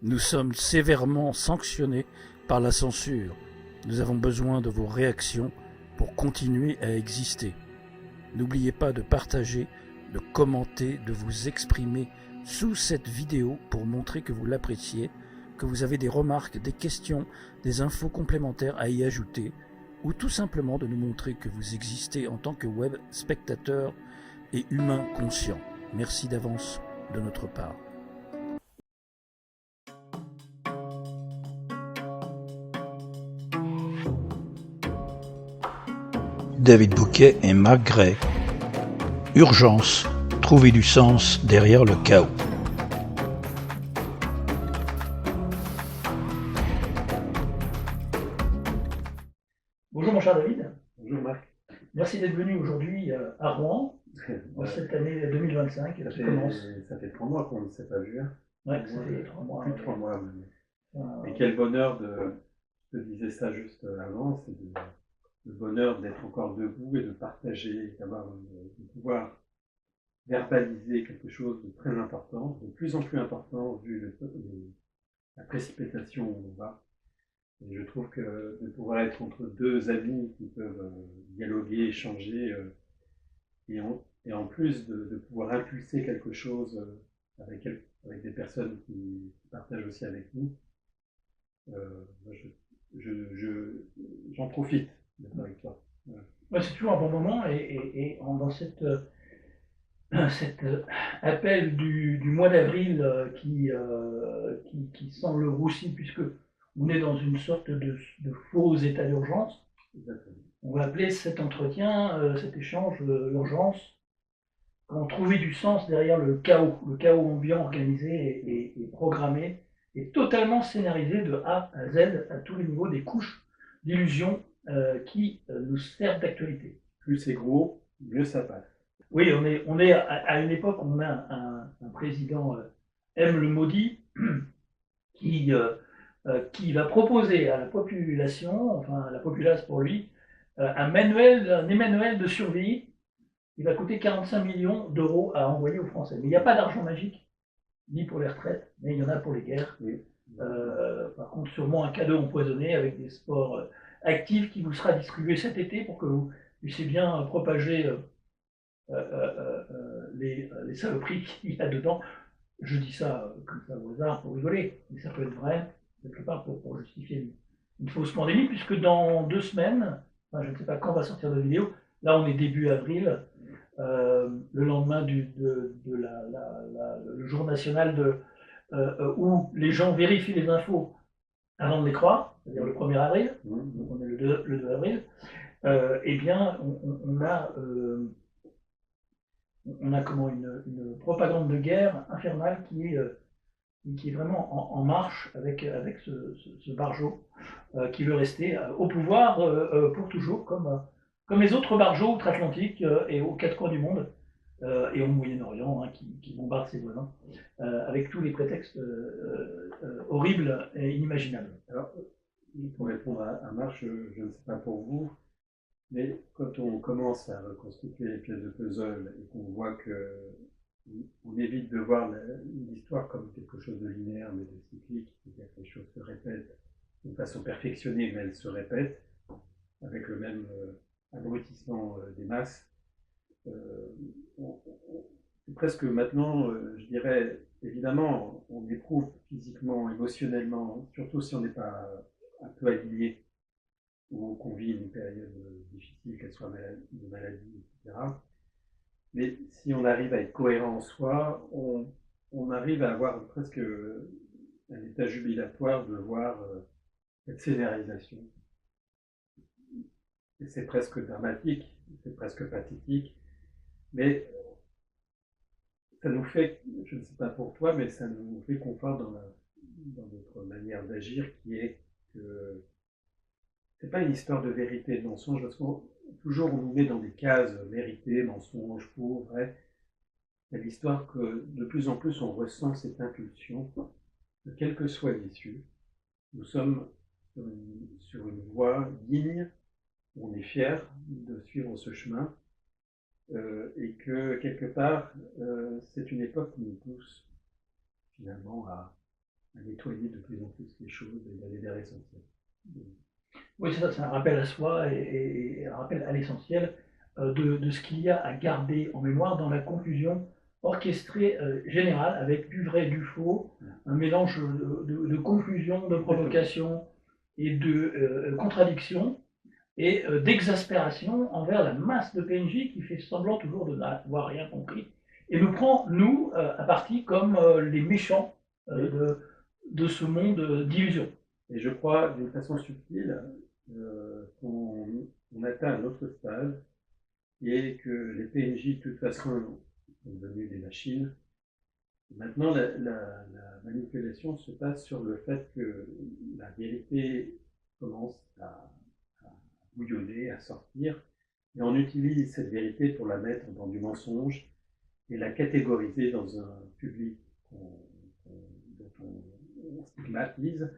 Nous sommes sévèrement sanctionnés par la censure. Nous avons besoin de vos réactions pour continuer à exister. N'oubliez pas de partager, de commenter, de vous exprimer sous cette vidéo pour montrer que vous l'appréciez, que vous avez des remarques, des questions, des infos complémentaires à y ajouter, ou tout simplement de nous montrer que vous existez en tant que web spectateur et humain conscient. Merci d'avance de notre part. David Bouquet et Marc Gray. Urgence, trouver du sens derrière le chaos. Bonjour mon cher David. Bonjour Marc. Merci d'être venu aujourd'hui à Rouen, en cette année 2025 qui commence. Ça fait 3 mois qu'on ne s'est pas vu. Hein. Ouais, ça fait 3 mois. Plus de 3 mois même. Euh, Et quel bonheur je te disais ça juste avant, c'est le bonheur d'être encore debout et de partager, de pouvoir verbaliser quelque chose de très important, de plus en plus important vu la précipitation où on va. Et je trouve que de pouvoir être entre deux amis qui peuvent dialoguer, échanger, et en plus de pouvoir impulser quelque chose avec des personnes qui partagent aussi avec nous, moi, j'en profite d'être avec toi. Voilà. ouais, c'est toujours un bon moment dans cet appel du mois d'avril qui semble roussi puisque on est dans une sorte de faux état d'urgence. Exactement. On va appeler cet entretien, cet échange, l'urgence. Comment trouver du sens derrière le chaos ambiant organisé et programmé, et totalement scénarisé de A à Z, à tous les niveaux, des couches d'illusions qui nous servent d'actualité. Plus c'est gros, mieux ça passe. Oui, on est à une époque où on a un président M. le maudit qui va proposer à la population, enfin à la populace pour lui, un Emmanuel de survie. Il va coûter 45 millions d'euros à envoyer aux Français. Mais il n'y a pas d'argent magique, ni pour les retraites, mais il y en a pour les guerres. Oui. Par contre, sûrement un cadeau empoisonné avec des sports actifs qui vous sera distribué cet été pour que vous puissiez bien propager les saloperies qu'il y a dedans. Je dis ça comme ça au hasard pour rigoler, mais ça peut être vrai, quelque part pour justifier une fausse pandémie, puisque dans 2 semaines, enfin, je ne sais pas quand va sortir la vidéo, là on est début avril, le lendemain le jour national où les gens vérifient les infos avant de les croire, c'est-à-dire le 1er avril, donc on est le 2 avril, eh bien on a comment une propagande de guerre infernale qui est vraiment en marche avec ce Barjot qui veut rester au pouvoir pour toujours, comme les autres Barjots outre-Atlantique et aux 4 coins du monde, et au Moyen-Orient, hein, qui bombardent ses voisins, avec tous les prétextes horribles et inimaginables. Alors, pour répondre à Marc, je ne sais pas pour vous, mais quand on commence à reconstituer les pièces de puzzle et qu'on voit que on évite de voir l'histoire comme quelque chose de linéaire mais de cyclique, c'est-à-dire que les choses se répètent de façon perfectionnée, mais elles se répètent avec le même abrutissement des masses. C'est presque maintenant, je dirais, évidemment, on éprouve physiquement, émotionnellement, surtout si on n'est pas un peu aligné ou qu'on vit une période difficile, qu'elle soit de maladie, etc. Mais si on arrive à être cohérent en soi, on arrive à avoir presque un état jubilatoire de voir cette scénarisation. Et c'est presque dramatique, c'est presque pathétique, mais ça nous fait, je ne sais pas pour toi, mais ça nous fait confort dans notre manière d'agir qui est que c'est pas une histoire de vérité, de mensonge, parce qu'on toujours on nous met dans des cases vérité, mensonge, faux, vrai. C'est l'histoire que de plus en plus on ressent cette impulsion, que quelle que soit l'issue, nous sommes sur une voie digne, où on est fier de suivre ce chemin, et que quelque part, c'est une époque qui nous pousse finalement nettoyer de plus en plus les choses et d'aller vers l'essentiel. Oui, c'est ça, c'est un rappel à soi et un rappel à l'essentiel de ce qu'il y a à garder en mémoire dans la confusion orchestrée générale avec du vrai et du faux, un mélange de confusion, de provocation et de contradiction et d'exaspération envers la masse de PNJ qui fait semblant toujours de n'avoir rien compris et nous prend, nous, à partie comme les méchants de ce monde d'illusions. Et je crois, d'une façon subtile, qu'on atteint un autre stade, et que les PNJ, de toute façon, sont devenus des machines. Maintenant, la manipulation se passe sur le fait que la vérité commence à bouillonner, à sortir, et on utilise cette vérité pour la mettre dans du mensonge et la catégoriser dans un public dont on stigmatise,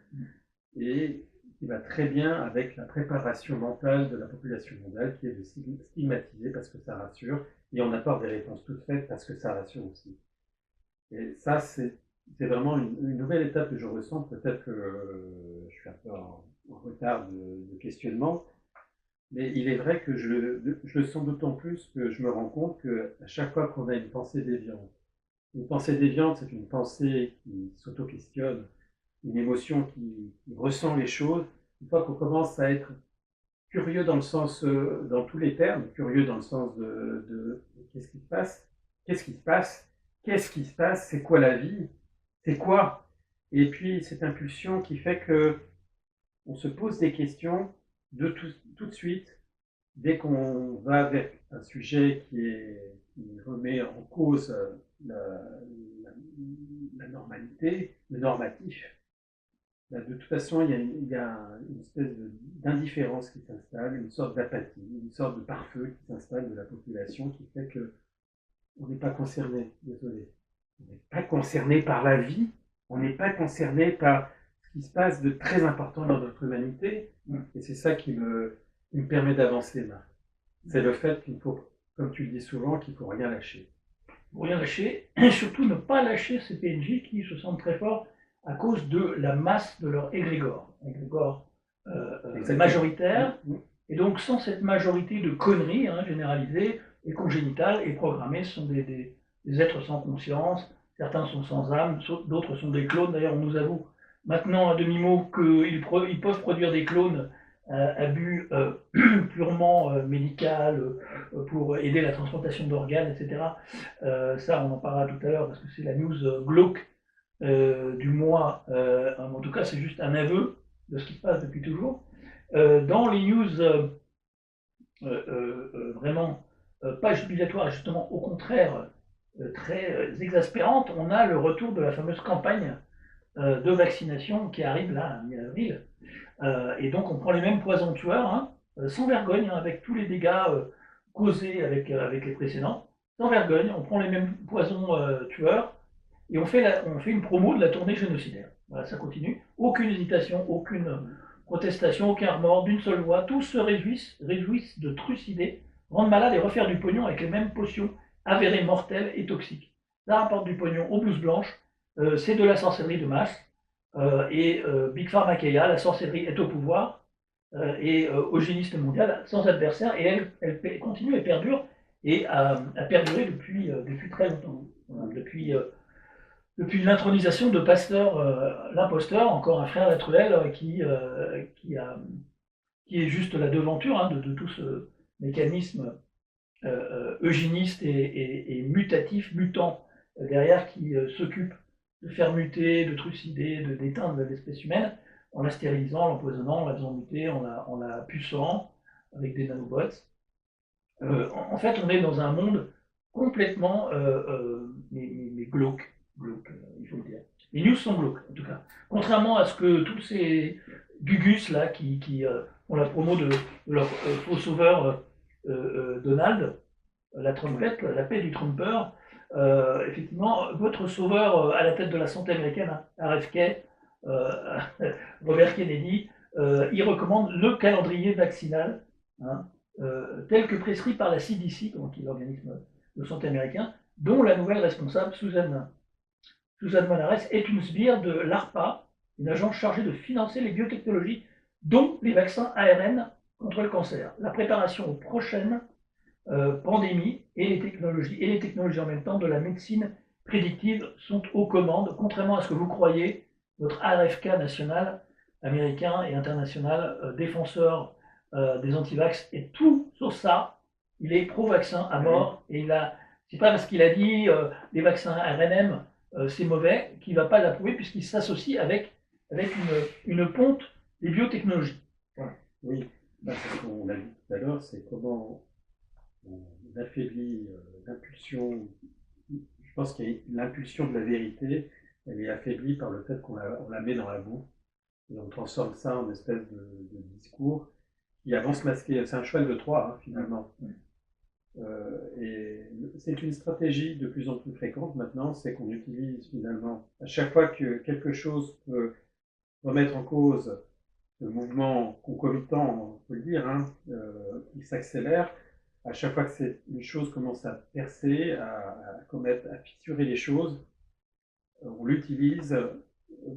et qui va très bien avec la préparation mentale de la population mondiale, qui est de stigmatiser parce que ça rassure, et on apporte des réponses toutes faites parce que ça rassure aussi. Et ça, c'est vraiment une nouvelle étape que je ressens. Peut-être que je suis un peu en retard de questionnement, mais il est vrai que je le sens d'autant plus que je me rends compte qu'à chaque fois qu'on a une pensée déviante, c'est une pensée qui s'auto-questionne, une émotion qui ressent les choses. Une fois qu'on commence à être curieux dans le sens, dans tous les termes, curieux dans le sens de qu'est-ce qui se passe, qu'est-ce qui se passe, qu'est-ce qui se passe, c'est quoi la vie, c'est quoi? Et puis cette impulsion qui fait que on se pose des questions tout de suite, dès qu'on va vers un sujet qui remet en cause la normalité, le normatif. De toute façon, il y a une espèce d'indifférence qui s'installe, une sorte d'apathie, une sorte de pare-feu qui s'installe de la population qui fait que on n'est pas concerné, désolé. On n'est pas concerné par la vie, on n'est pas concerné par ce qui se passe de très important dans notre humanité, et c'est ça qui me permet d'avancer, Marc. C'est le fait qu'il faut, comme tu le dis souvent, qu'il ne faut rien lâcher. Il ne faut rien lâcher, et surtout ne pas lâcher ces PNJ qui se sentent très forts à cause de la masse de leur égrégore majoritaire, et donc sans cette majorité de conneries généralisées et congénitales et programmées, ce sont des êtres sans conscience, certains sont sans âme, d'autres sont des clones. D'ailleurs, on nous avoue maintenant à demi-mot qu'ils peuvent produire des clones à but purement médical, pour aider la transplantation d'organes, etc. Ça, on en parlera tout à l'heure parce que c'est la news glauque du mois. En tout cas, c'est juste un aveu de ce qui se passe depuis toujours. Dans les news vraiment pas jubilatoires, justement au contraire très exaspérantes, on a le retour de la fameuse campagne de vaccination qui arrive là, à mi-avril. Et donc on prend les mêmes poisons tueurs, sans vergogne, avec tous les dégâts causés avec les précédents, sans vergogne, on prend les mêmes poisons tueurs, et on fait une promo de la tournée génocidaire. Voilà, ça continue. Aucune hésitation, aucune protestation, aucun remords, d'une seule voix. Tous se réjouissent de trucider, rendre malade et refaire du pognon avec les mêmes potions avérées mortelles et toxiques. Ça rapporte du pognon aux blouses blanches. C'est de la sorcellerie de masse. Et Big Pharma Keia, la sorcellerie est au pouvoir et eugéniste mondiale sans adversaire. Et elle continue et perdure et a perduré depuis très longtemps. Voilà, depuis l'intronisation de Pasteur, l'imposteur, encore un frère d'Atruel, qui est juste la devanture de tout ce mécanisme eugéniste et mutatif, mutant, derrière, qui s'occupe de faire muter, de trucider, d'éteindre l'espèce humaine, en la stérilisant, l'empoisonnant, en la faisant muter, en la pucerant avec des nanobots. En fait, on est dans un monde complètement mais glauque. Il faut le dire. Les news sont glauques, en tout cas. Contrairement à ce que tous ces gugus là qui font la promo de leur faux sauveur Donald, la trompette, la paix du trompeur, effectivement, votre sauveur à la tête de la santé américaine, RFK, Robert Kennedy, il recommande le calendrier vaccinal, tel que prescrit par la CDC, donc l'organisme de santé américain, dont la nouvelle responsable, Susan Suzanne Manares, est une sbire de l'ARPA, une agence chargée de financer les biotechnologies, dont les vaccins ARN contre le cancer. La préparation aux prochaines pandémies et les technologies en même temps de la médecine prédictive sont aux commandes, contrairement à ce que vous croyez. Notre RFK national, américain et international, défenseur des antivax est tout sauf ça. Il est pro-vaccin à mort et c'est pas parce qu'il a dit les vaccins RNM c'est mauvais qu'il va pas l'approuver puisqu'il s'associe avec une ponte des biotechnologies. Voilà. Oui, c'est ce qu'on a dit tout à l'heure, c'est comment on affaiblit l'impulsion. Je pense qu'il y a l'impulsion de la vérité, elle est affaiblie par le fait qu'on la met dans la boue et on transforme ça en espèce de discours qui avance masqué. C'est un cheval de Troie, hein, finalement. Et c'est une stratégie de plus en plus fréquente maintenant, c'est qu'on utilise finalement, à chaque fois que quelque chose peut remettre en cause le mouvement concomitant, on peut le dire, hein, qui s'accélère, à chaque fois que une chose commence à percer, à fissurer les choses, on l'utilise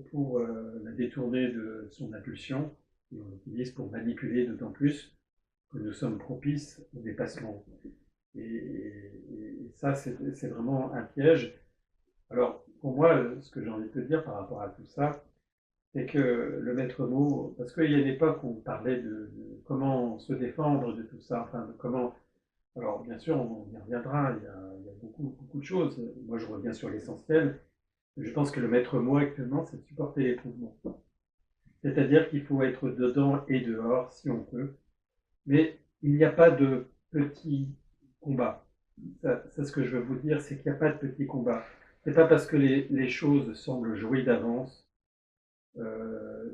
pour la détourner de son impulsion, et on l'utilise pour manipuler d'autant plus que nous sommes propices au dépassement. Et ça, c'est vraiment un piège. Alors, pour moi, ce que j'ai envie de te dire par rapport à tout ça, c'est que le maître mot, parce qu'il y a une époque où on parlait de comment se défendre de tout ça, enfin, de comment. Alors, bien sûr, on y reviendra, il y a beaucoup de choses. Moi, je reviens sur l'essentiel. Je pense que le maître mot actuellement, c'est de supporter l'éprouvement. C'est-à-dire qu'il faut être dedans et dehors, si on peut. Mais il n'y a pas de petits combats. Ça, ce que je veux vous dire, c'est qu'il n'y a pas de petits combats. C'est pas parce que les choses semblent jouer d'avance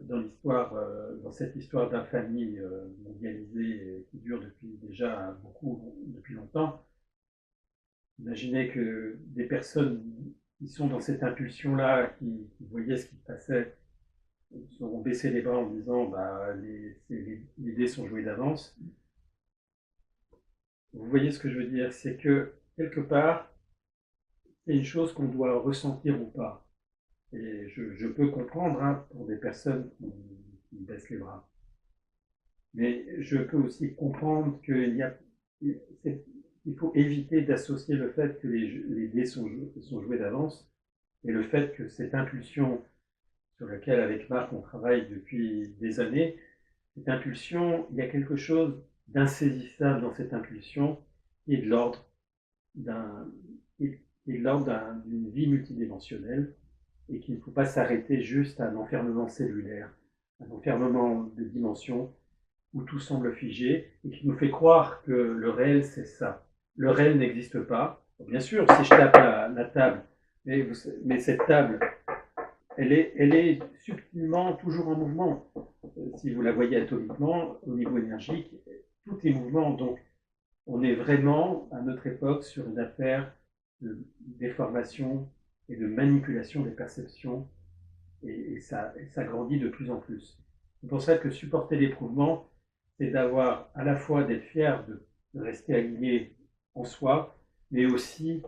dans cette histoire d'infamie mondialisée qui dure depuis longtemps. Imaginez que des personnes qui sont dans cette impulsion-là, qui voyaient ce qui se passait, ont baissé les bras en disant les dés sont joués d'avance. Vous voyez ce que je veux dire, c'est que quelque part, c'est une chose qu'on doit ressentir ou pas. Et je peux comprendre pour des personnes qui baissent les bras. Mais je peux aussi comprendre qu'il faut éviter d'associer le fait que les dés sont joués d'avance et le fait que cette impulsion sur laquelle, avec Marc, on travaille depuis des années, cette impulsion, il y a quelque chose d'insaisissable dans cette impulsion qui est de l'ordre d'une vie multidimensionnelle et qu'il ne faut pas s'arrêter juste à un enfermement cellulaire, un enfermement de dimension où tout semble figé et qui nous fait croire que le réel c'est ça. Le réel n'existe pas. Bien sûr, si je tape la table, mais cette table, elle est subtilement toujours en mouvement. Si vous la voyez atomiquement, au niveau énergique, tout est mouvement. Donc, on est vraiment, à notre époque, sur une affaire de déformation et de manipulation des perceptions, et ça grandit de plus en plus. C'est pour ça que supporter l'éprouvement, c'est d'avoir à la fois d'être fier de rester aligné en soi, mais aussi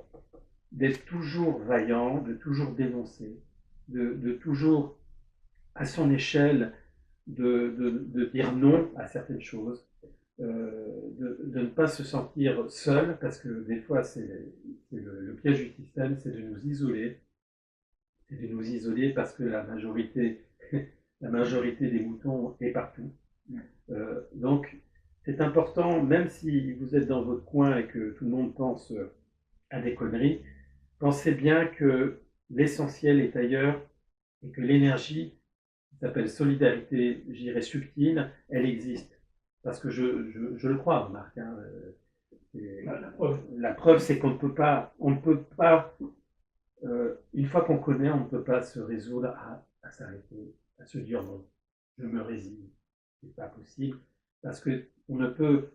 d'être toujours vaillant, de toujours dénoncer, de toujours, à son échelle, de dire non à certaines choses, de ne pas se sentir seul, parce que des fois, c'est le piège du système, c'est de nous isoler. C'est de nous isoler parce que la majorité des moutons est partout. Donc, c'est important, même si vous êtes dans votre coin et que tout le monde pense à des conneries, pensez bien que l'essentiel est ailleurs et que l'énergie, qui s'appelle solidarité, je dirais subtile, elle existe. Parce que je le crois, Marc. Hein, la preuve, c'est qu'on ne peut pas, une fois qu'on connaît, on ne peut pas se résoudre à s'arrêter, à se dire non, je me résigne. C'est pas possible, parce que on ne peut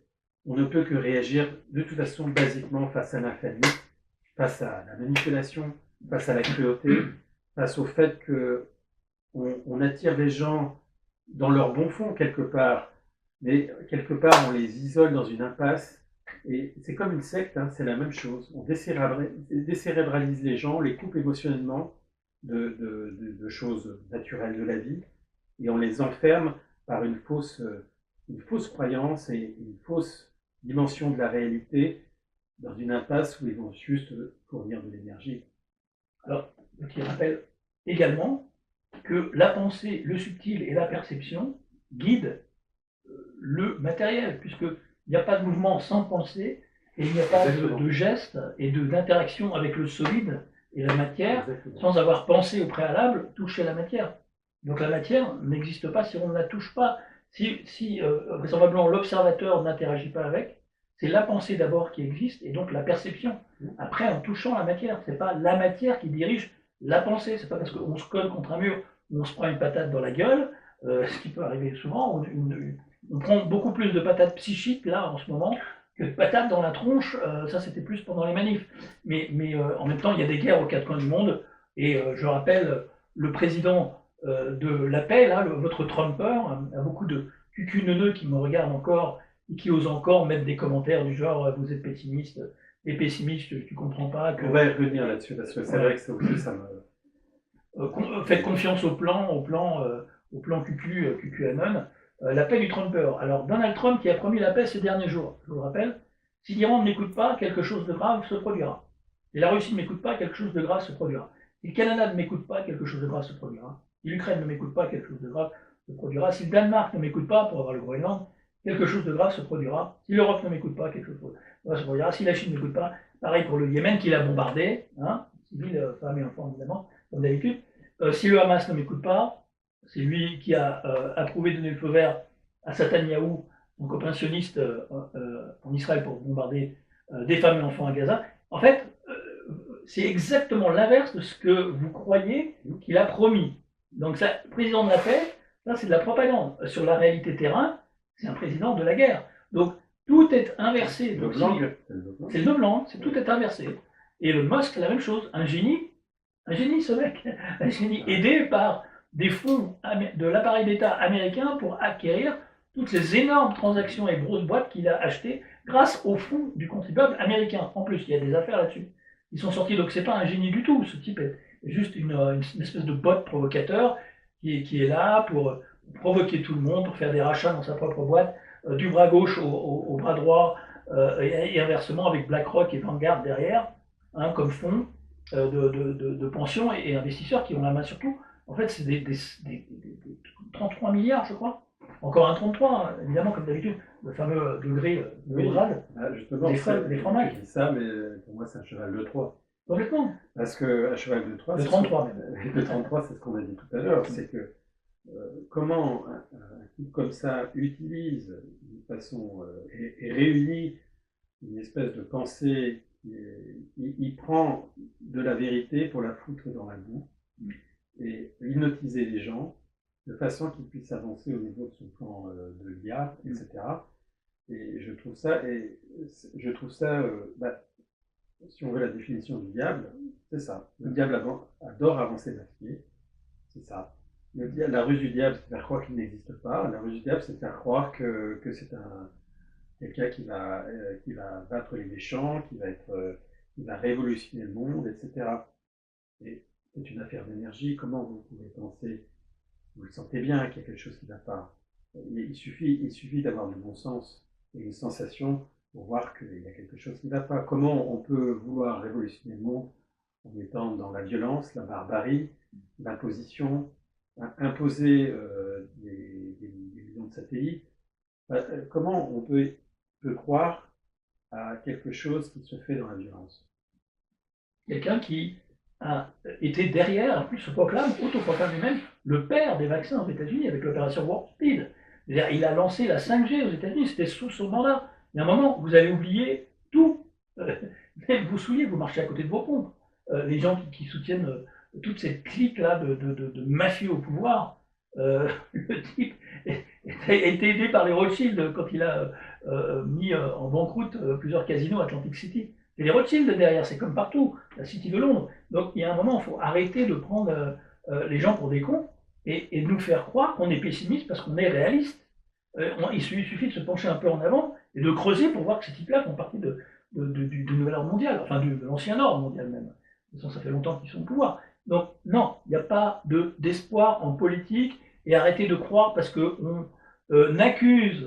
que réagir de toute façon basiquement face à l'infamie, face à la manipulation, face à la cruauté, face au fait que on attire les gens dans leur bon fond quelque part, mais quelque part on les isole dans une impasse. Et c'est comme une secte, hein, c'est la même chose. On décérébralise les gens, on les coupe émotionnellement, de choses naturelles de la vie, et on les enferme par une fausse croyance et une fausse dimension de la réalité dans une impasse où ils vont juste fournir de l'énergie. Alors, qui rappelle également que la pensée, le subtil et la perception guident le matériel, puisqu'il n'y a pas de mouvement sans pensée, et il n'y a pas de geste et d'interaction avec le solide et la matière, sans avoir pensé au préalable, toucher la matière. Donc la matière n'existe pas si on ne la touche pas. Si vraisemblablement l'observateur n'interagit pas avec, c'est la pensée d'abord qui existe, et donc la perception. Après, en touchant la matière, c'est pas la matière qui dirige la pensée. C'est pas parce qu'on se colle contre un mur ou on se prend une patate dans la gueule, ce qui peut arriver souvent. On prend beaucoup plus de patates psychiques là en ce moment que de patates dans la tronche. Ça, c'était plus pendant les manifs. Mais en même temps, il y a des guerres aux quatre coins du monde. Et je rappelle le président de la paix, là, votre Trumper, a beaucoup de cucuneneux qui me regardent encore et qui osent encore mettre des commentaires du genre vous êtes pessimiste et pessimiste, tu comprends pas que. On va y revenir là-dessus parce que c'est vrai que ça aussi ça me. Faites confiance au plan QQanon. La paix du Trumper. Alors Donald Trump qui a promis la paix ces derniers jours, je vous le rappelle, si l'Iran ne m'écoute pas, quelque chose de grave se produira. Si la Russie ne m'écoute pas, quelque chose de grave se produira. Si le Canada ne m'écoute pas, quelque chose de grave se produira. Si l'Ukraine ne m'écoute pas, quelque chose de grave se produira. Si le Danemark ne m'écoute pas, pour avoir le Groenland, quelque chose de grave se produira. Si l'Europe ne m'écoute pas, quelque chose de grave se produira. Si la Chine ne m'écoute pas, pareil pour le Yémen qui l'a bombardé, hein, civils, femmes et enfants évidemment, comme d'habitude. Si le Hamas ne m'écoute pas, c'est lui qui a approuvé de donner le feu vert à Netanyahou, son copain sioniste en Israël pour bombarder des femmes et enfants à Gaza. En fait, c'est exactement l'inverse de ce que vous croyez qu'il a promis. Donc, ça, président de la paix, ça c'est de la propagande. Sur la réalité terrain, c'est un président de la guerre. Donc, tout est inversé. C'est le novlangue, tout est inversé. Et le Musk, la même chose. Un génie ce mec, un génie aidé par des fonds de l'appareil d'État américain pour acquérir toutes les énormes transactions et grosses boîtes qu'il a achetées grâce aux fonds du contribuable américain. En plus, il y a des affaires là-dessus. Ils sont sortis, donc c'est pas un génie du tout. Ce type est juste une espèce de bot provocateur qui est là pour provoquer tout le monde, pour faire des rachats dans sa propre boîte, du bras gauche au bras droit, et inversement avec BlackRock et Vanguard derrière, hein, comme fonds de pensions et investisseurs qui ont la main sur tout. En fait, c'est des 33 milliards, je crois. Encore un 33, hein, évidemment, comme d'habitude, le fameux degré de grade justement, des fromages. Je dis ça, mais pour moi, c'est un cheval de 3. Complètement. Parce qu'un cheval de 3, de 33 même. Le 33, c'est ce qu'on a dit tout à l'heure, c'est que comment un type comme ça utilise d'une façon et réunit une espèce de pensée, il prend de la vérité pour la foutre dans la boue et hypnotiser les gens de façon qu'ils puissent avancer au niveau de son plan de l'IA, etc. Et je trouve ça, si on veut la définition du diable, c'est ça. Le diable adore avancer d'affilée, c'est ça. La ruse du diable, c'est faire croire qu'il n'existe pas. La ruse du diable, c'est faire croire que c'est quelqu'un qui va battre les méchants, qui va révolutionner le monde, etc. Et c'est une affaire d'énergie. Comment vous pouvez penser, vous le sentez bien qu'il y a quelque chose qui ne va pas. Il suffit d'avoir du bon sens et une sensation pour voir qu'il y a quelque chose qui ne va pas. Comment on peut vouloir révolutionner le monde en étant dans la violence, la barbarie, l'imposition, imposer des millions de satellites. Comment on peut croire à quelque chose qui se fait dans la violence? Quelqu'un qui a été derrière, en plus se proclame, autoproclame lui-même, le père des vaccins aux États-Unis avec l'opération Warp Speed. C'est-à-dire, il a lancé la 5G aux États-Unis, c'était sous son mandat. Il y a un moment, vous allez oublier tout. Même vous souillez, vous marchez à côté de vos pompes. Les gens qui soutiennent toute cette clique-là de mafieux au pouvoir, le type a été aidé par les Rothschild quand il a mis en banqueroute plusieurs casinos à Atlantic City. C'est les Rothschild derrière, c'est comme partout, la City de Londres. Donc il y a un moment, il faut arrêter de prendre les gens pour des cons et de nous faire croire qu'on est pessimiste parce qu'on est réaliste. Il suffit de se pencher un peu en avant et de creuser pour voir que ces types-là font partie du nouvel ordre mondial, enfin de l'ancien ordre mondial même. De toute façon, ça fait longtemps qu'ils sont au pouvoir. Donc, non, il n'y a pas d'espoir en politique, et arrêtez de croire parce qu'on accuse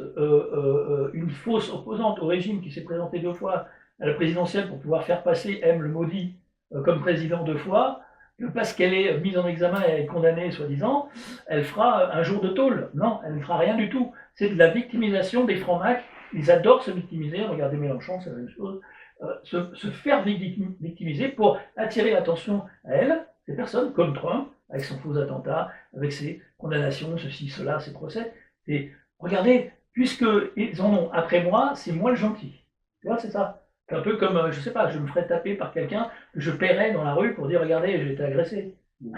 une fausse opposante au régime qui s'est présentée 2 fois à la présidentielle pour pouvoir faire passer M. le maudit comme président 2 fois, que parce qu'elle est mise en examen et elle est condamnée, soi-disant, elle fera un jour de tôle. Non, elle ne fera rien du tout. C'est de la victimisation des francs-macs. Ils adorent se victimiser. Regardez Mélenchon, c'est la même chose. Se faire victimiser pour attirer l'attention à elle, ces personnes, comme Trump, avec son faux attentat, avec ses condamnations, ceci, cela, ses procès. Et regardez, puisqu'ils en ont après moi, c'est moi le gentil. Tu vois, c'est ça. C'est un peu comme, je sais pas, je me ferais taper par quelqu'un que je paierais dans la rue pour dire, regardez, j'ai été agressé. Il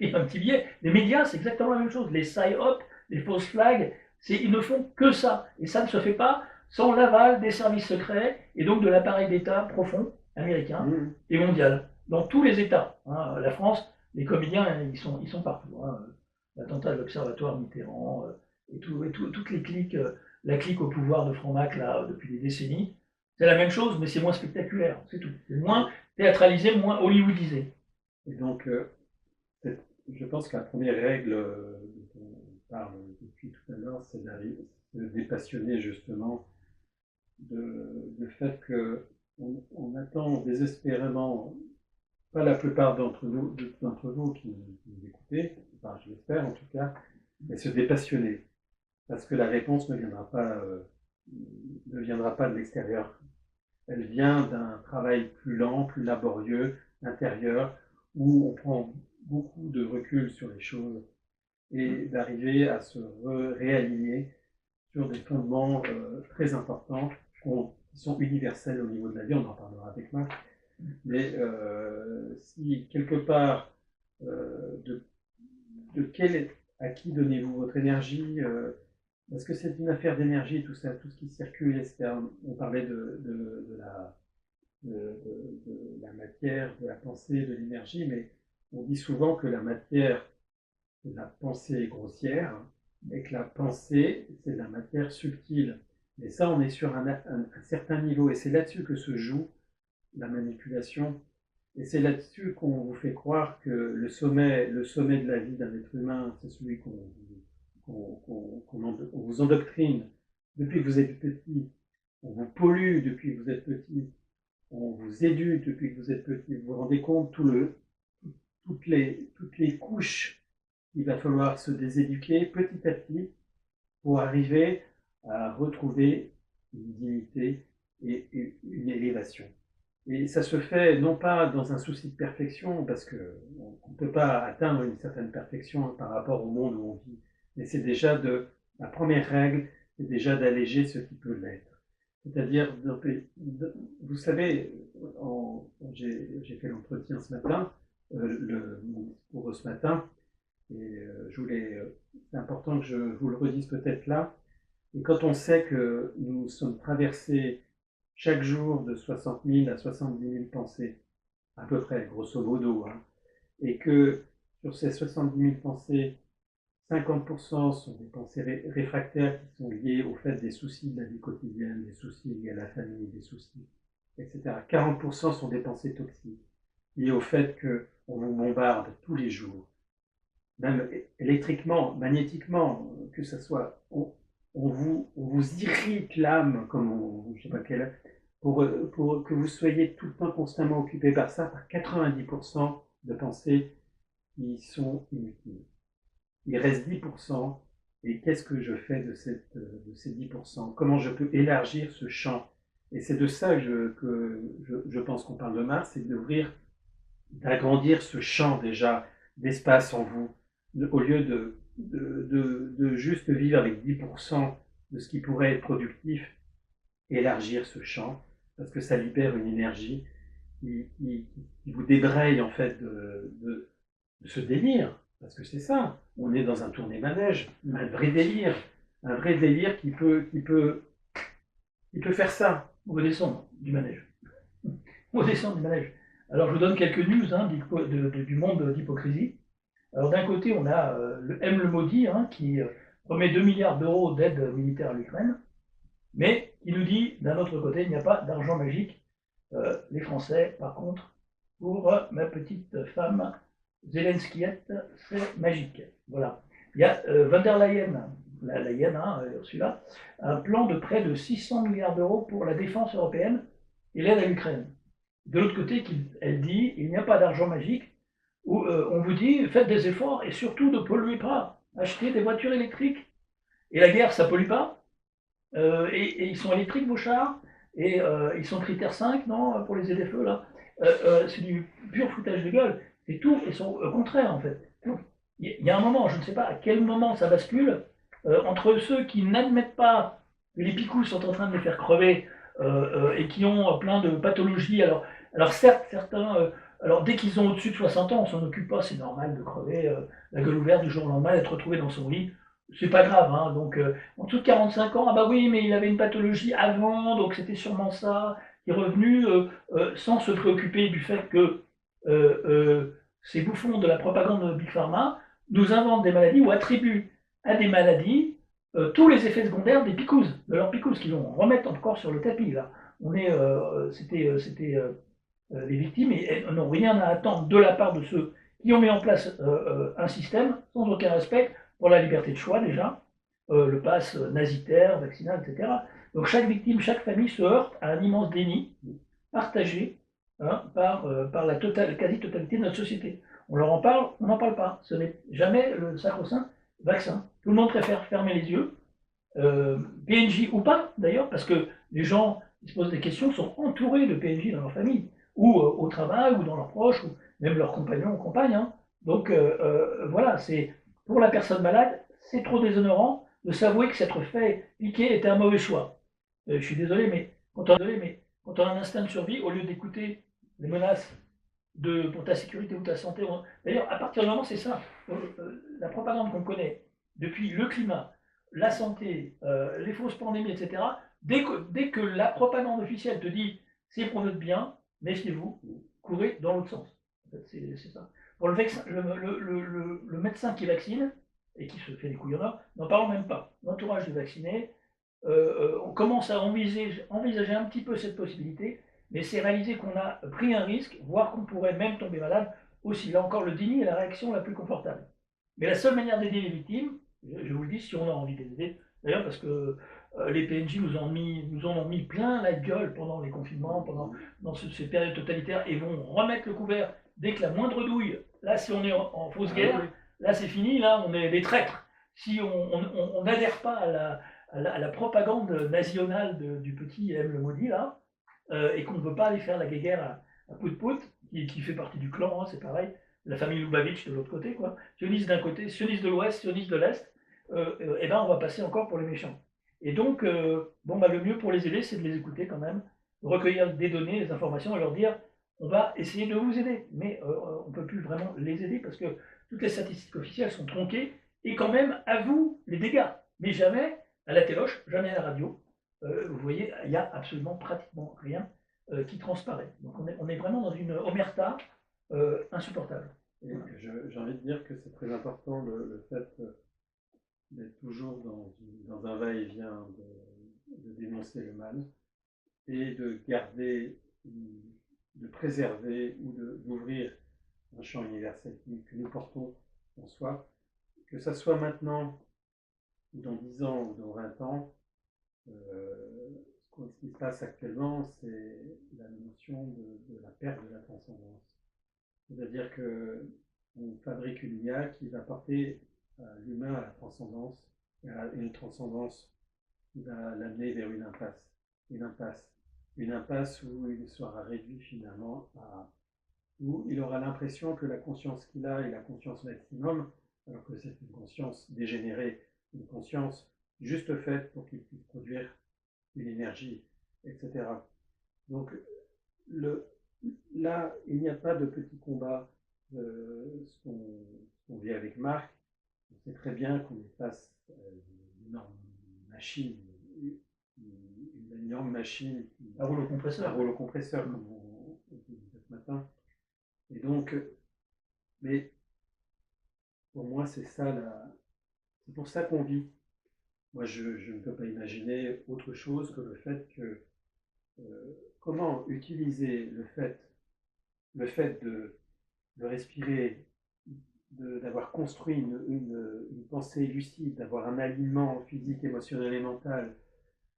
y a un petit billet. Les médias, c'est exactement la même chose. Les psy-op, les fausses flags, ils ne font que ça. Et ça ne se fait pas sans l'aval des services secrets et donc de l'appareil d'État profond, américain et mondial. Dans tous les États. Hein. La France, les comédiens, ils sont partout. Hein. L'attentat de l'Observatoire Mitterrand et toutes les cliques, la clique au pouvoir de Franc-Mac là, depuis des décennies, c'est la même chose, mais c'est moins spectaculaire, c'est tout. C'est moins théâtralisé, moins hollywoodisé. Et donc, je pense que la première règle dont on parle depuis tout à l'heure, c'est de dépassionner justement le fait qu'on attend désespérément, pas la plupart d'entre vous qui nous écoutez, enfin, je l'espère en tout cas, mais se dépassionner. Parce que la réponse ne viendra pas de l'extérieur. Elle vient d'un travail plus lent, plus laborieux, intérieur, où on prend beaucoup de recul sur les choses et d'arriver à se réaligner sur des fondements très importants qui sont universels au niveau de la vie. On en parlera avec Marc. Mais si quelque part, à qui donnez-vous votre énergie, est-ce que c'est une affaire d'énergie, tout ça, tout ce qui circule, etc. On parlait de la matière, de la pensée, de l'énergie, mais on dit souvent que la matière, c'est de la pensée grossière, et que la pensée, c'est de la matière subtile. Et ça, on est sur un certain niveau, et c'est là-dessus que se joue la manipulation. Et c'est là-dessus qu'on vous fait croire que le sommet de la vie d'un être humain, c'est celui qu'on vous endoctrine depuis que vous êtes petit, on vous pollue depuis que vous êtes petit, on vous éduque depuis que vous êtes petit. Vous vous rendez compte toutes les couches qu'il va falloir se déséduquer petit à petit pour arriver à retrouver une dignité et une élévation. Et ça se fait non pas dans un souci de perfection, parce qu'on ne peut pas atteindre une certaine perfection par rapport au monde où on vit, mais c'est déjà la première règle, c'est déjà d'alléger ce qui peut l'être. C'est-à-dire, vous savez, j'ai fait l'entretien ce matin, mon discours ce matin, et c'est important que je vous le redise peut-être là. Et quand on sait que nous sommes traversés chaque jour de 60 000 à 70 000 pensées, à peu près, grosso modo, hein, et que sur ces 70 000 pensées, 50% sont des pensées réfractaires qui sont liées au fait des soucis de la vie quotidienne, des soucis liés à la famille, des soucis, etc. 40% sont des pensées toxiques, liées au fait qu'on vous bombarde tous les jours, même électriquement, magnétiquement, que ce soit, on vous irrite l'âme, je sais pas quelle, pour que vous soyez tout le temps constamment occupé par ça, par 90% de pensées qui sont inutiles. Il reste 10%, et qu'est-ce que je fais de ces 10%? Comment je peux élargir ce champ? Et c'est de ça que je pense qu'on parle de Mars, c'est d'agrandir ce champ déjà d'espace en vous, au lieu de juste vivre avec 10% de ce qui pourrait être productif, élargir ce champ, parce que ça libère une énergie qui vous débraye en fait de ce délire, parce que c'est ça, on est dans un tourné-manège, un vrai délire qui peut faire ça. On veut descendre du manège. On veut descendre du manège. Alors je vous donne quelques news du monde d'hypocrisie. Alors d'un côté, on a le M. le maudit, qui promet 2 milliards d'euros d'aide militaire à l'Ukraine, mais qui nous dit, d'un autre côté, il n'y a pas d'argent magique. Les Français, par contre, pour ma petite femme Zelenskiette, c'est magique. Voilà. Il y a von der Leyen, la Leyen, hein, Ursula, un plan de près de 600 milliards d'euros pour la défense européenne et l'aide à l'Ukraine. De l'autre côté, elle dit il n'y a pas d'argent magique, où on vous dit faites des efforts et surtout ne polluez pas, achetez des voitures électriques. Et la guerre, ça pollue pas. Et ils sont électriques, vos chars. Et ils sont critère 5, non, pour les aider-feux, là. C'est du pur foutage de gueule. C'est tout, ils sont au contraire, en fait. Il y a un moment, je ne sais pas à quel moment ça bascule, entre ceux qui n'admettent pas que les picous sont en train de les faire crever et qui ont plein de pathologies. Alors certes, certains, alors dès qu'ils ont au-dessus de 60 ans, on s'en occupe pas, c'est normal de crever la gueule ouverte du jour au lendemain, d'être retrouvé dans son lit. C'est pas grave, hein. Donc en dessous de 45 ans, ah bah oui, mais il avait une pathologie avant, donc c'était sûrement ça, qui est revenu sans se préoccuper du fait que ces bouffons de la propagande de Big Pharma nous inventent des maladies ou attribuent à des maladies tous les effets secondaires des picouses, de leurs picouses, qu'ils vont remettre encore sur le tapis. Là, c'était les victimes et elles n'ont rien à attendre de la part de ceux qui ont mis en place un système sans aucun respect pour la liberté de choix déjà, le pass nazitaire, vaccinal, etc. Donc chaque victime, chaque famille se heurte à un immense déni partagé par la quasi-totalité de notre société. On leur en parle, on n'en parle pas. Ce n'est jamais le sacro-saint vaccin. Tout le monde préfère fermer les yeux, PNJ ou pas d'ailleurs, parce que les gens qui se posent des questions sont entourés de PNJ dans leur famille, ou au travail, ou dans leurs proches, ou même leurs compagnons ou compagnes. Hein. Donc voilà, c'est pour la personne malade, c'est trop déshonorant de s'avouer que s'être fait piquer était un mauvais choix. Je suis désolé, mais quand on a un instinct de survie, au lieu d'écouter les menaces pour ta sécurité ou ta santé, d'ailleurs, à partir du moment, c'est ça, la propagande qu'on connaît depuis le climat, la santé, les fausses pandémies, etc., dès que la propagande officielle te dit c'est pour notre bien, méfiez-vous, courez dans l'autre sens. En fait, c'est ça. Pour le médecin qui vaccine, et qui se fait des couillonnards, n'en parlons même pas. L'entourage du vacciné, on commence à envisager un petit peu cette possibilité, mais c'est réaliser qu'on a pris un risque, voire qu'on pourrait même tomber malade aussi. Là encore, le déni est la réaction la plus confortable. Mais la seule manière d'aider les victimes, je vous le dis, si on a envie de les aider, d'ailleurs parce que les PNJ nous en ont mis plein la gueule pendant les confinements, dans ces périodes totalitaires, et vont remettre le couvert dès que la moindre douille. Là, si on est en fausse guerre, là c'est fini, là on est des traîtres. Si on n'adhère pas à la propagande nationale du petit M le maudit, là, et qu'on ne veut pas aller faire la guéguerre à Pout-Pout, qui fait partie du clan, hein, c'est pareil, la famille Lubavitch de l'autre côté, quoi. Sionistes d'un côté, sionistes de l'ouest, sionistes de l'est, et ben on va passer encore pour les méchants. Et donc, bon, bah, le mieux pour les aider, c'est de les écouter quand même, recueillir des données, des informations, et leur dire on va essayer de vous aider, mais on ne peut plus vraiment les aider parce que toutes les statistiques officielles sont tronquées, et quand même, à vous les dégâts, mais jamais à la téloche, jamais à la radio. Vous voyez, il n'y a absolument pratiquement rien qui transparaît. Donc on est vraiment dans une omerta insupportable. J'ai envie de dire que c'est très important le fait d'être toujours dans un va-et-vient de dénoncer le mal et de garder, de préserver ou d'ouvrir un champ universel que nous portons en soi, que ça soit maintenant ou dans 10 ans ou dans 20 ans. Ce qui se passe actuellement, c'est la notion de la perte de la transcendance. C'est-à-dire qu'on fabrique une IA qui va porter l'humain à la transcendance, à une transcendance qui va l'amener vers une impasse. Une impasse où il sera réduit finalement où il aura l'impression que la conscience qu'il a est la conscience maximum, alors que c'est une conscience dégénérée, une conscience juste faite pour qu'il puisse produire une énergie, etc. Donc là, il n'y a pas de petit combat. Ce qu'on vit avec Marc, on sait très bien qu'on est face à une énorme machine, une énorme machine à rouleau compresseur, comme on dit ce matin. Et donc, mais pour moi, c'est pour ça qu'on vit. Moi, je ne peux pas imaginer autre chose que le fait que comment utiliser le fait le fait de respirer, d'avoir construit une pensée lucide, d'avoir un alignement physique, émotionnel et mental,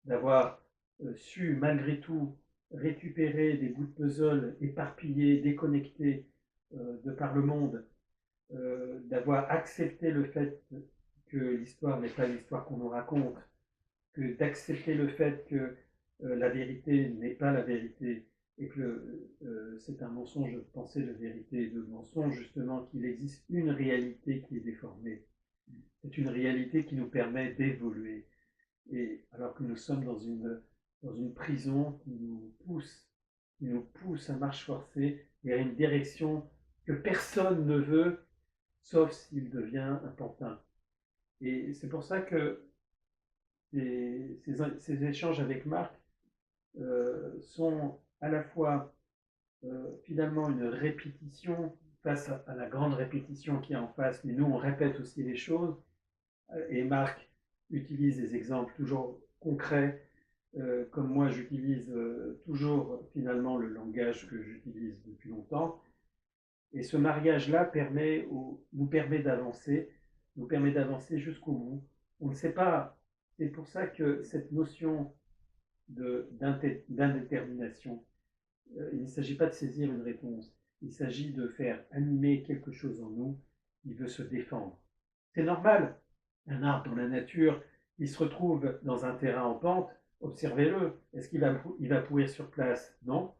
d'avoir su malgré tout récupérer des bouts de puzzle éparpillés, déconnectés de par le monde, d'avoir accepté le fait que l'histoire n'est pas l'histoire qu'on nous raconte, que d'accepter le fait que la vérité n'est pas la vérité et que c'est un mensonge de penser de vérité, de mensonge justement qu'il existe une réalité qui est déformée. C'est une réalité qui nous permet d'évoluer. Et alors que nous sommes dans une prison qui nous pousse à marche forcée vers une direction que personne ne veut, sauf s'il devient un pantin. Et c'est pour ça que ces échanges avec Marc sont à la fois finalement une répétition face à la grande répétition qui est en face, mais nous on répète aussi les choses, et Marc utilise des exemples toujours concrets, comme moi j'utilise toujours finalement le langage que j'utilise depuis longtemps, et ce mariage-là nous permet d'avancer jusqu'au bout. On ne sait pas, c'est pour ça que cette notion d'indétermination, il ne s'agit pas de saisir une réponse, il s'agit de faire animer quelque chose en nous qui veut se défendre. C'est normal, un arbre dans la nature, il se retrouve dans un terrain en pente, observez-le, est-ce qu'il va pourrir sur place? Non.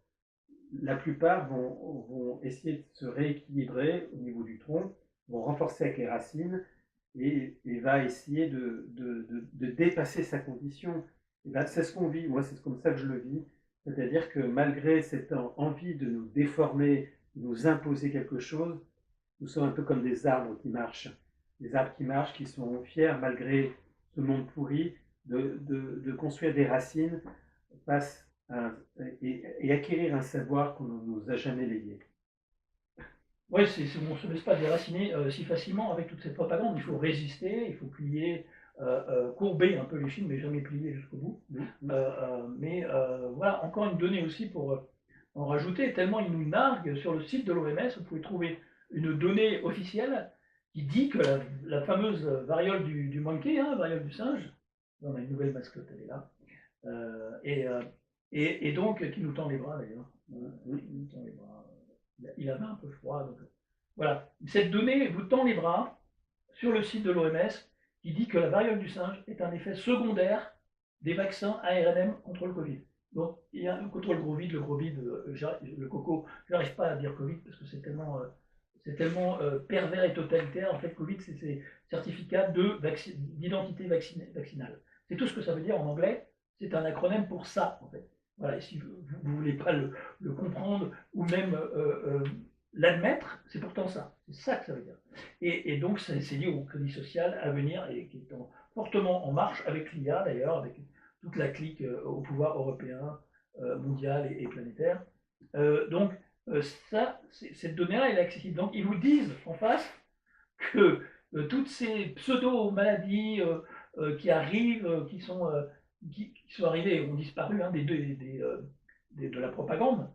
La plupart vont essayer de se rééquilibrer au niveau du tronc, vont renforcer avec les racines et va essayer de dépasser sa condition. Et ben, c'est ce qu'on vit, moi c'est comme ça que je le vis, c'est-à-dire que malgré cette envie de nous déformer, de nous imposer quelque chose, nous sommes un peu comme des arbres qui marchent, qui sont fiers malgré ce monde pourri de construire des racines face et acquérir un savoir qu'on ne nous a jamais légué. Oui, on ne se laisse pas déraciner si facilement avec toute cette propagande. Il faut résister, il faut plier, courber un peu les chines, mais jamais plier jusqu'au bout. Mais voilà, encore une donnée aussi pour en rajouter, tellement ils nous narguent. Sur le site de l'OMS, vous pouvez trouver une donnée officielle qui dit que la fameuse variole du monkey, variole du singe, on a une nouvelle mascotte, elle est là, et donc qui nous tend les bras d'ailleurs. Il nous tend les bras. Il avait un peu froid. Donc, voilà. Cette donnée vous tend les bras sur le site de l'OMS qui dit que la variole du singe est un effet secondaire des vaccins ARNM contre le Covid. Donc, il y a contre le Covid, le coco, je n'arrive pas à dire Covid parce que c'est tellement pervers et totalitaire. En fait, Covid, c'est ces certificats d'identité vaccinale. C'est tout ce que ça veut dire en anglais. C'est un acronyme pour ça, en fait. Voilà, et si vous ne voulez pas le comprendre ou même l'admettre, c'est pourtant ça. C'est ça que ça veut dire. Et donc, c'est lié au crédit social à venir et qui est fortement en marche avec l'IA d'ailleurs, avec toute la clique au pouvoir européen, mondial et planétaire. Donc, cette donnée-là, elle est accessible. Donc, ils vous disent en face que toutes ces pseudo-maladies qui arrivent, qui sont arrivées et ont disparu de la propagande,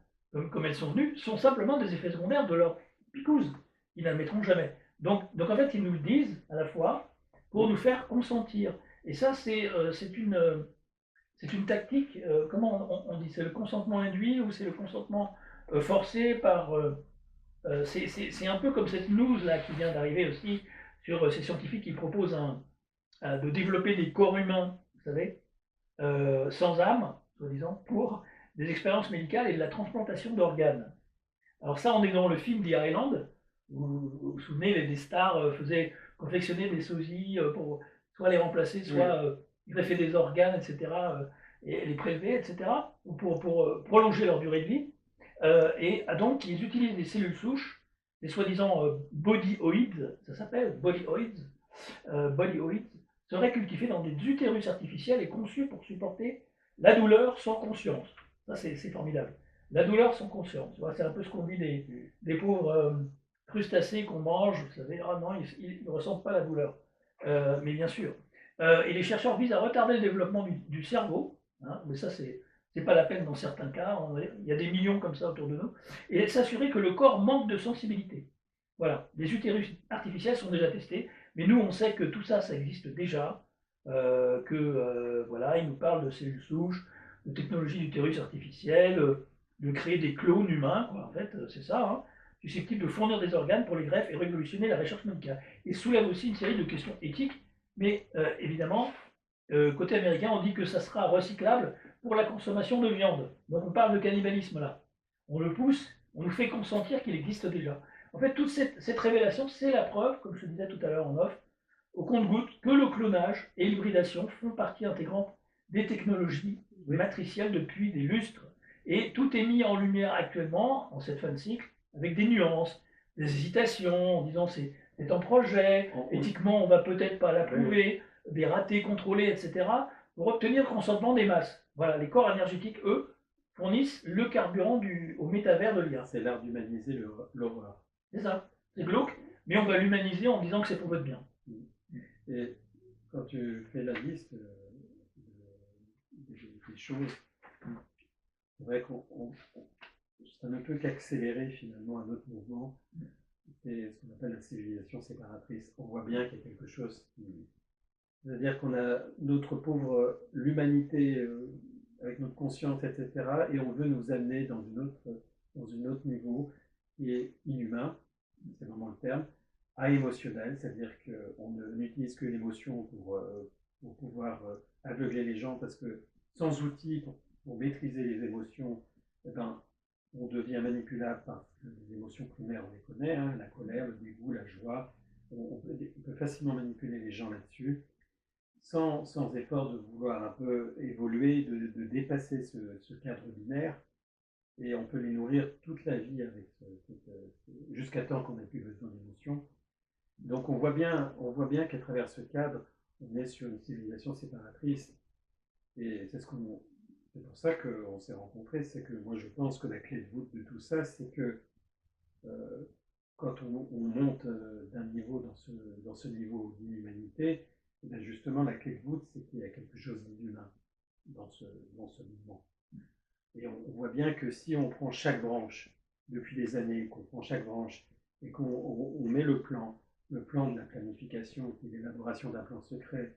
comme elles sont venues, sont simplement des effets secondaires de leur picouse. Ils n'admettront jamais. Donc en fait, ils nous le disent à la fois pour nous faire consentir. Et ça, c'est une tactique, comment on dit, c'est le consentement induit ou c'est le consentement forcé par... c'est un peu comme cette news là qui vient d'arriver aussi sur ces scientifiques qui proposent de développer des corps humains, vous savez, sans âme, soi-disant, pour des expériences médicales et de la transplantation d'organes. Alors ça, on est dans le film The Island, où vous vous souvenez, les stars confectionner des sosies pour soit les remplacer, soit greffer des organes, etc., et les prélever, etc., ou pour prolonger leur durée de vie. Et donc, ils utilisent des cellules souches, des soi-disant bodyoïdes, ça s'appelle bodyoïdes, seraient cultivés dans des utérus artificiels et conçus pour supporter la douleur sans conscience. Ça, c'est formidable. La douleur sans conscience. C'est un peu ce qu'on dit des pauvres crustacés qu'on mange. Vous savez, ah non, ils ne ressentent pas la douleur. Mais bien sûr. Et les chercheurs visent à retarder le développement du cerveau. Mais ça, c'est c'est pas la peine dans certains cas, il y a des millions comme ça autour de nous, et s'assurer que le corps manque de sensibilité. Voilà, les utérus artificiels sont déjà testés, mais nous on sait que tout ça, ça existe déjà, voilà, ils nous parlent de cellules souches, de technologie d'utérus artificiel, de créer des clones humains, quoi, en fait, c'est ça, hein, susceptibles de fournir des organes pour les greffes et révolutionner la recherche médicale. Et soulève aussi une série de questions éthiques, mais évidemment, côté américain, on dit que ça sera recyclable pour la consommation de viande. Donc on parle de cannibalisme là. On le pousse, on nous fait consentir qu'il existe déjà. En fait, toute cette révélation, c'est la preuve, comme je le disais tout à l'heure en off, au compte-goutte, que le clonage et l'hybridation font partie intégrante des technologies matricielles depuis des lustres. Et tout est mis en lumière actuellement, en cette fin de cycle, avec des nuances, des hésitations, en disant c'est en projet, éthiquement on va peut-être pas l'approuver, des ratés contrôlés, etc., pour obtenir le consentement des masses. Voilà, les corps énergétiques, eux, fournissent le carburant au métavers de l'IA. C'est l'art d'humaniser l'horreur. C'est ça, c'est glauque, mais on va l'humaniser en disant que c'est pour votre bien. Et quand tu fais la liste des choses, c'est vrai qu'on ça ne peut qu'accélérer finalement un autre mouvement, c'est ce qu'on appelle la civilisation séparatrice. On voit bien qu'il y a quelque chose qui... C'est-à-dire qu'on a notre pauvre l'humanité avec notre conscience, etc., et on veut nous amener dans un autre niveau qui est inhumain, c'est vraiment le terme, à émotionnel, c'est-à-dire qu'on n'utilise que l'émotion pour pouvoir aveugler les gens, parce que sans outils pour maîtriser les émotions, eh ben, on devient manipulable par les émotions primaires, on les connaît, hein, la colère, le dégoût, la joie, on peut facilement manipuler les gens là-dessus, sans effort de vouloir un peu évoluer, de dépasser ce cadre binaire, et on peut les nourrir toute la vie avec jusqu'à temps qu'on n'ait plus besoin d'émotions. Donc on voit bien qu'à travers ce cadre, on est sur une civilisation séparatrice, et c'est pour ça qu'on s'est rencontrés. C'est que moi je pense que la clé de voûte de tout ça, c'est que quand on monte d'un niveau dans ce niveau d'inhumanité, ben justement la clé de voûte, c'est qu'il y a quelque chose d'inhumain dans ce mouvement. Et on voit bien que si on prend chaque branche, depuis des années, qu'on prend chaque branche, et qu'on met le plan de la planification, qui est l'élaboration d'un plan secret.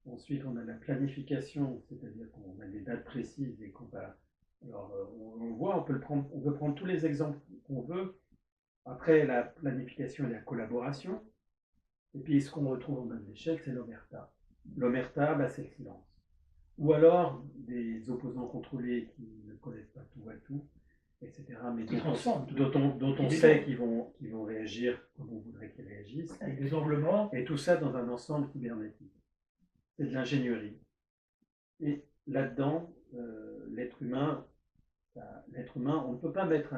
Ensuite, on a la planification, c'est-à-dire qu'on a des dates précises et qu'on va... Alors, on voit, on peut prendre tous les exemples qu'on veut. Après, la planification et la collaboration. Et puis, ce qu'on retrouve en bas de l'échelle, c'est l'omerta. L'omerta, bah, c'est le silence. Ou alors, des opposants contrôlés qui ne connaissent pas tout à tout, etc. Mais dont on sait qu'ils vont réagir comme on voudrait qu'ils réagissent. Avec des angles morts. Et tout ça dans un ensemble cybernétique. C'est de l'ingénierie. Et là-dedans, l'être humain, on ne peut pas mettre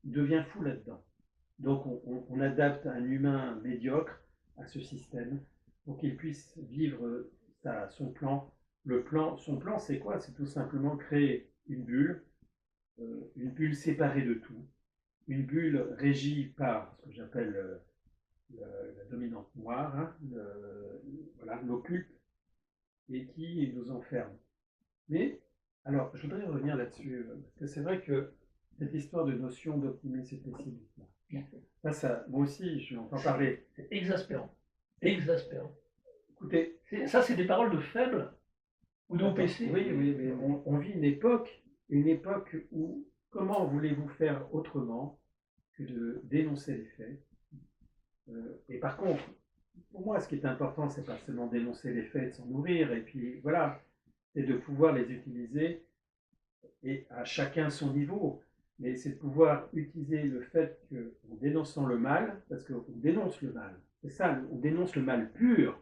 il devient fou là-dedans. Donc on adapte un humain médiocre à ce système pour qu'il puisse vivre son plan. Son plan, c'est quoi? C'est tout simplement créer une bulle séparée de tout, une bulle régie par ce que j'appelle la dominante noire, hein, l'occulte, et qui nous enferme. Mais, alors, je voudrais revenir là-dessus, parce que c'est vrai que cette histoire de notion d'optimisme et pessimisme, ça, moi aussi, je l'entends parler. C'est exaspérant. Exaspérant. Écoutez, ça, c'est des paroles de faibles ou d'OPC. Oui, mais on vit une époque où, comment voulez-vous faire autrement que de dénoncer les faits? Et par contre, pour moi, ce qui est important, c'est pas seulement dénoncer les faits, de s'en nourrir, et puis voilà, c'est de pouvoir les utiliser, et à chacun son niveau, mais c'est de pouvoir utiliser le fait qu'en dénonçant le mal, parce qu'on dénonce le mal, c'est ça, on dénonce le mal pur,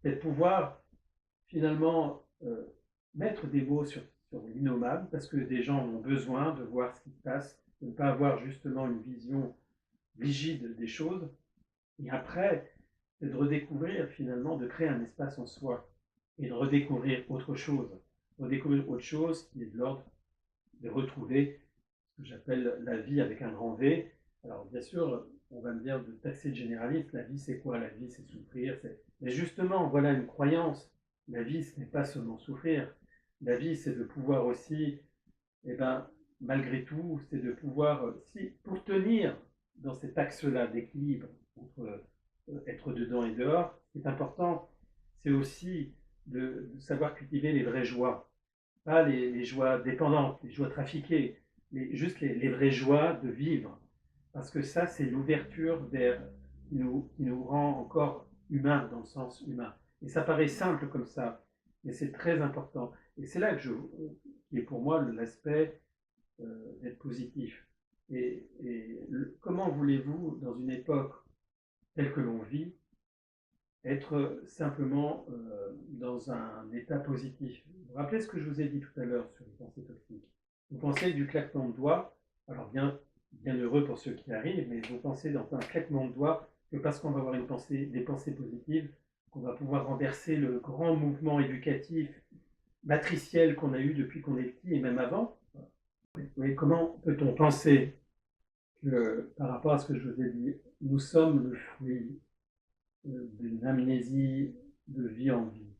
c'est de pouvoir finalement mettre des mots sur l'innommable, parce que des gens ont besoin de voir ce qui se passe, de ne pas avoir justement une vision rigide des choses, et après, c'est de redécouvrir finalement, de créer un espace en soi, et de redécouvrir autre chose qui est de l'ordre de retrouver ce que j'appelle la vie avec un grand V. Alors bien sûr, on va me dire de taxer de généraliste, la vie c'est quoi? La vie c'est souffrir, mais justement, voilà une croyance. La vie, ce n'est pas seulement souffrir. la vie, c'est de pouvoir aussi, eh ben, malgré tout, c'est de pouvoir, si, pour tenir dans cet axe-là d'équilibre entre être dedans et dehors, ce qui est important, c'est aussi de savoir cultiver les vraies joies. Pas les joies dépendantes, les joies trafiquées, mais juste les vraies joies de vivre. Parce que ça, c'est l'ouverture vers qui nous rend encore humains dans le sens humain. Et ça paraît simple comme ça, mais c'est très important. Et c'est là qui est pour moi l'aspect d'être positif. Comment voulez-vous, dans une époque telle que l'on vit, être simplement dans un état positif? Vous vous rappelez ce que je vous ai dit tout à l'heure sur les pensées toxiques? Vous pensez du claquement de doigts, alors bien heureux pour ceux qui arrivent, mais vous pensez dans un claquement de doigts que parce qu'on va avoir des pensées positives, qu'on va pouvoir renverser le grand mouvement éducatif, matriciel qu'on a eu depuis qu'on est petit et même avant. Oui, comment peut-on penser que, par rapport à ce que je vous ai dit, nous sommes le fruit d'une amnésie de vie en vie?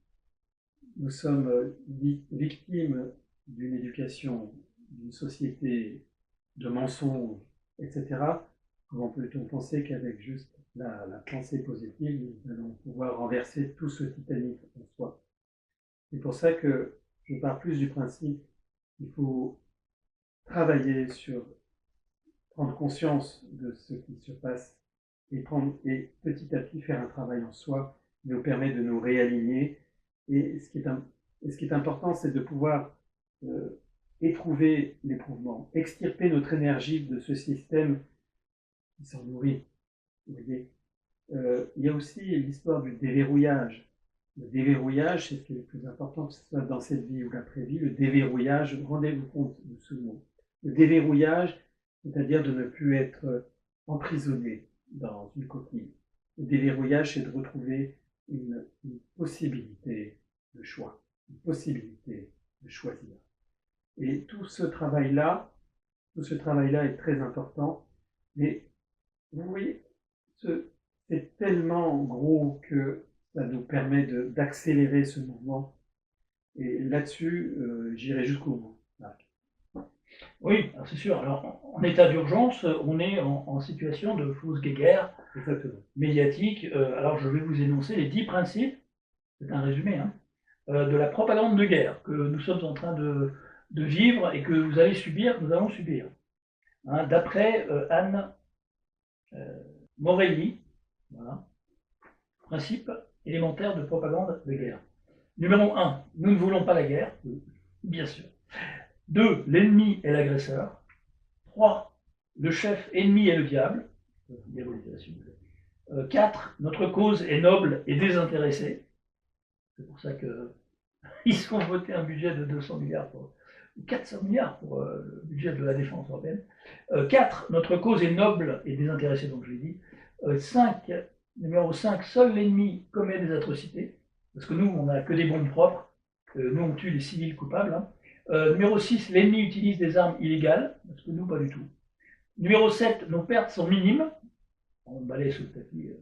Nous sommes victimes d'une éducation, d'une société de mensonges, etc. Comment peut-on penser qu'avec juste la pensée positive, nous allons pouvoir renverser tout ce Titanic en soi? C'est pour ça que je pars plus du principe qu'il faut travailler sur prendre conscience de ce qui se passe et petit à petit faire un travail en soi qui nous permet de nous réaligner. Et ce qui est important, c'est de pouvoir éprouver l'éprouvement, extirper notre énergie de ce système qui s'en nourrit. Vous voyez, il y a aussi l'histoire du déverrouillage. Le déverrouillage, c'est ce qui est le plus important, que ce soit dans cette vie ou l'après-vie. Le déverrouillage, rendez-vous compte de ce mot. Le déverrouillage, c'est-à-dire de ne plus être emprisonné dans une coquille. Le déverrouillage, c'est de retrouver une possibilité de choix, une possibilité de choisir. Et tout ce travail-là est très important. Mais vous voyez, c'est tellement gros que ça nous permet d'accélérer ce mouvement. Et là-dessus, j'irai jusqu'au bout. Oui, c'est sûr. Alors, en état d'urgence, on est en situation de fausse guéguerre médiatique. Alors, je vais vous énoncer les 10 principes, c'est un résumé, hein, de la propagande de guerre que nous sommes en train de vivre et que vous allez subir, que nous allons subir. Hein, d'après Anne Morelli, voilà, principe élémentaire de propagande de guerre. Numéro 1, nous ne voulons pas la guerre, bien sûr. 2, l'ennemi est l'agresseur. 3, le chef ennemi est le diable. 4, notre cause est noble et désintéressée. C'est pour ça qu'ils ont voté un budget de 200 milliards, 400 milliards pour le budget de la défense européenne. 4, notre cause est noble et désintéressée, donc je l'ai dit. 5, numéro 5, seul l'ennemi commet des atrocités. Parce que nous, on n'a que des bombes propres. Nous, on tue les civils coupables. Hein. Numéro 6, l'ennemi utilise des armes illégales, parce que nous, pas du tout. Numéro 7, nos pertes sont minimes. On balaye sous le tapis, de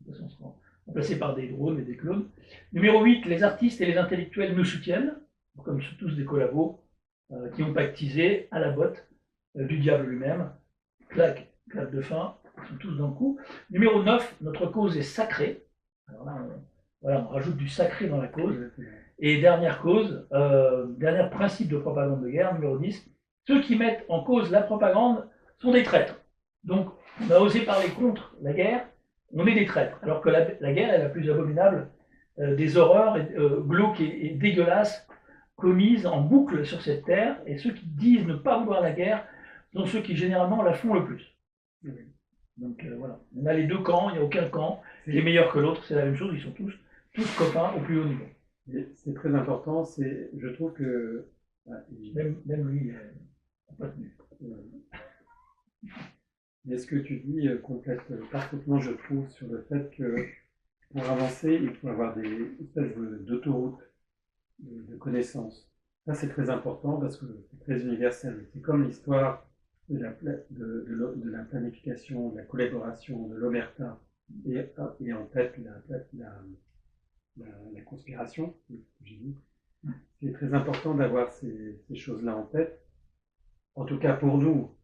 toute façon, on sera remplacé par des drones et des clones. Numéro 8, les artistes et les intellectuels nous soutiennent, comme tous des collabos qui ont pactisé à la botte du diable lui-même. Claque de fin, ils sont tous dans le coup. Numéro 9, notre cause est sacrée. Alors là, on rajoute du sacré dans la cause. Et dernière cause, dernier principe de propagande de guerre, numéro 10, ceux qui mettent en cause la propagande sont des traîtres. Donc, on a osé parler contre la guerre, on est des traîtres. Alors que la guerre est la plus abominable des horreurs glauques et dégueulasses commises en boucle sur cette terre. Et ceux qui disent ne pas vouloir la guerre sont ceux qui généralement la font le plus. Donc voilà, on a les deux camps, il n'y a aucun camp qui est meilleur que l'autre, c'est la même chose, ils sont tous copains au plus haut niveau. C'est très important, je trouve que... Même lui, il n'a pas tenu. Mais ce que tu dis complète parfaitement, je trouve, sur le fait que pour avancer, il faut avoir des espèces d'autoroutes de connaissances. Ça, c'est très important parce que c'est très universel. C'est comme l'histoire de la planification, de la collaboration, de l'omerta et en tête la conspiration, que j'ai dit. C'est très important d'avoir ces choses-là en tête. En tout cas pour nous.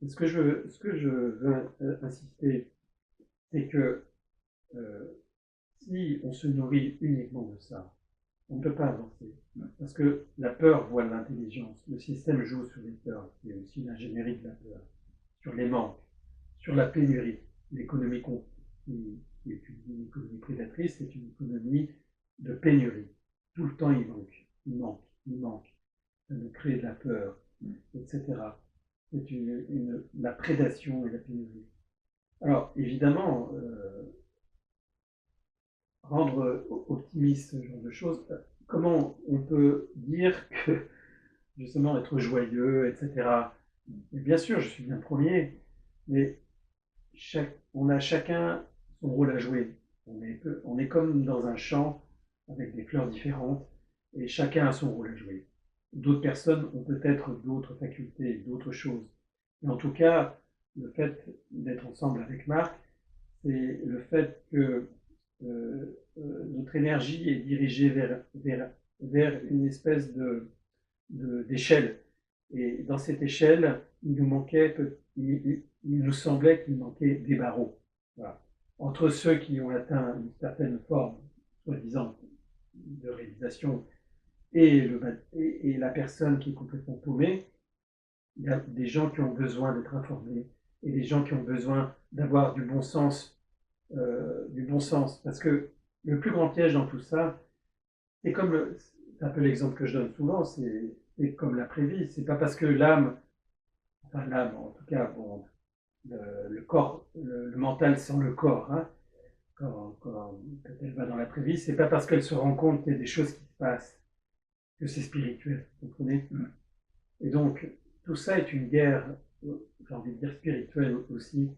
Et ce que je veux insister, c'est que si on se nourrit uniquement de ça, on ne peut pas avancer. Parce que la peur voile l'intelligence. Le système joue sur les peurs. Il y a aussi l'ingénierie de la peur. Sur les manques, sur la pénurie. L'économie qui est une économie prédatrice, c'est une économie de pénurie. Tout le temps, il manque. Ça nous crée de la peur, etc. C'est la prédation et la pénurie. Alors, évidemment, rendre optimiste ce genre de choses, comment on peut dire que, justement, être joyeux, etc. Et bien sûr, je suis bien premier, mais on a chacun son rôle à jouer. On est comme dans un champ avec des fleurs différentes, et chacun a son rôle à jouer. D'autres personnes ont peut-être d'autres facultés, d'autres choses. Mais en tout cas, le fait d'être ensemble avec Marc, c'est le fait que notre énergie est dirigée vers une espèce d'échelle. Et dans cette échelle, il nous semblait qu'il manquait des barreaux. Voilà. Entre ceux qui ont atteint une certaine forme, soi-disant, de réalisation, et la personne qui est complètement paumée, il y a des gens qui ont besoin d'être informés et des gens qui ont besoin d'avoir du bon sens. Parce que le plus grand piège dans tout ça, c'est un peu l'exemple que je donne souvent, c'est comme l'après-vie. C'est pas parce que l'âme en tout cas, bon, le corps, le mental sans le corps, hein, quand elle va dans l'après-vie, c'est pas parce qu'elle se rend compte qu'il y a des choses qui se passent que c'est spirituel, vous comprenez? Et donc, tout ça est une guerre, j'ai envie de dire spirituelle aussi.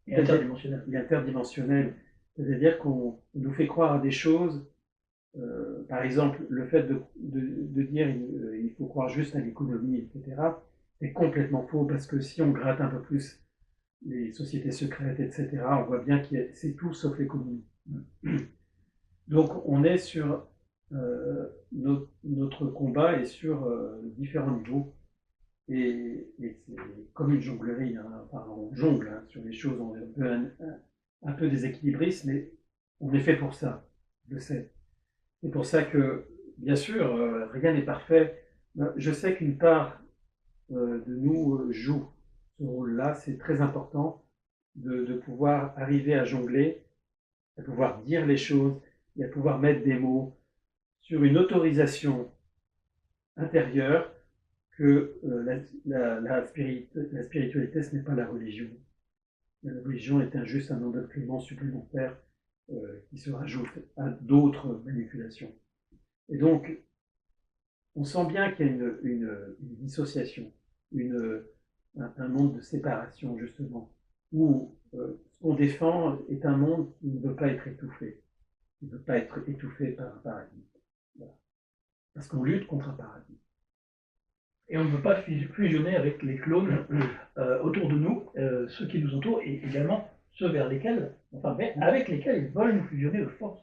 Et interdimensionnelle. Et interdimensionnelle. C'est-à-dire qu'on nous fait croire à des choses, par exemple, le fait de dire il faut croire juste à l'économie, etc., c'est complètement faux, parce que si on gratte un peu plus les sociétés secrètes, etc., on voit bien que c'est tout sauf l'économie. Donc on est sur notre combat est sur différents niveaux, et c'est comme une jonglerie, hein. Enfin, on jongle sur les choses, on est un peu déséquilibriste, mais on est fait pour ça, je le sais. C'est pour ça que, bien sûr, rien n'est parfait. Je sais qu'une part de nous joue ce rôle-là. C'est très important de pouvoir arriver à jongler, à pouvoir dire les choses et à pouvoir mettre des mots sur une autorisation intérieure que la spiritualité, ce n'est pas la religion. La religion est juste un endoctrinement supplémentaire qui se rajoute à d'autres manipulations. Et donc, on sent bien qu'il y a une dissociation, un monde de séparation, justement, où ce qu'on défend est un monde qui ne veut pas être étouffé. Il ne veut pas être étouffé par un paradigme. Voilà. Parce qu'on lutte contre un paradigme. Et on ne veut pas fusionner avec les clones autour de nous, ceux qui nous entourent, et également ceux avec lesquels ils veulent nous fusionner de force,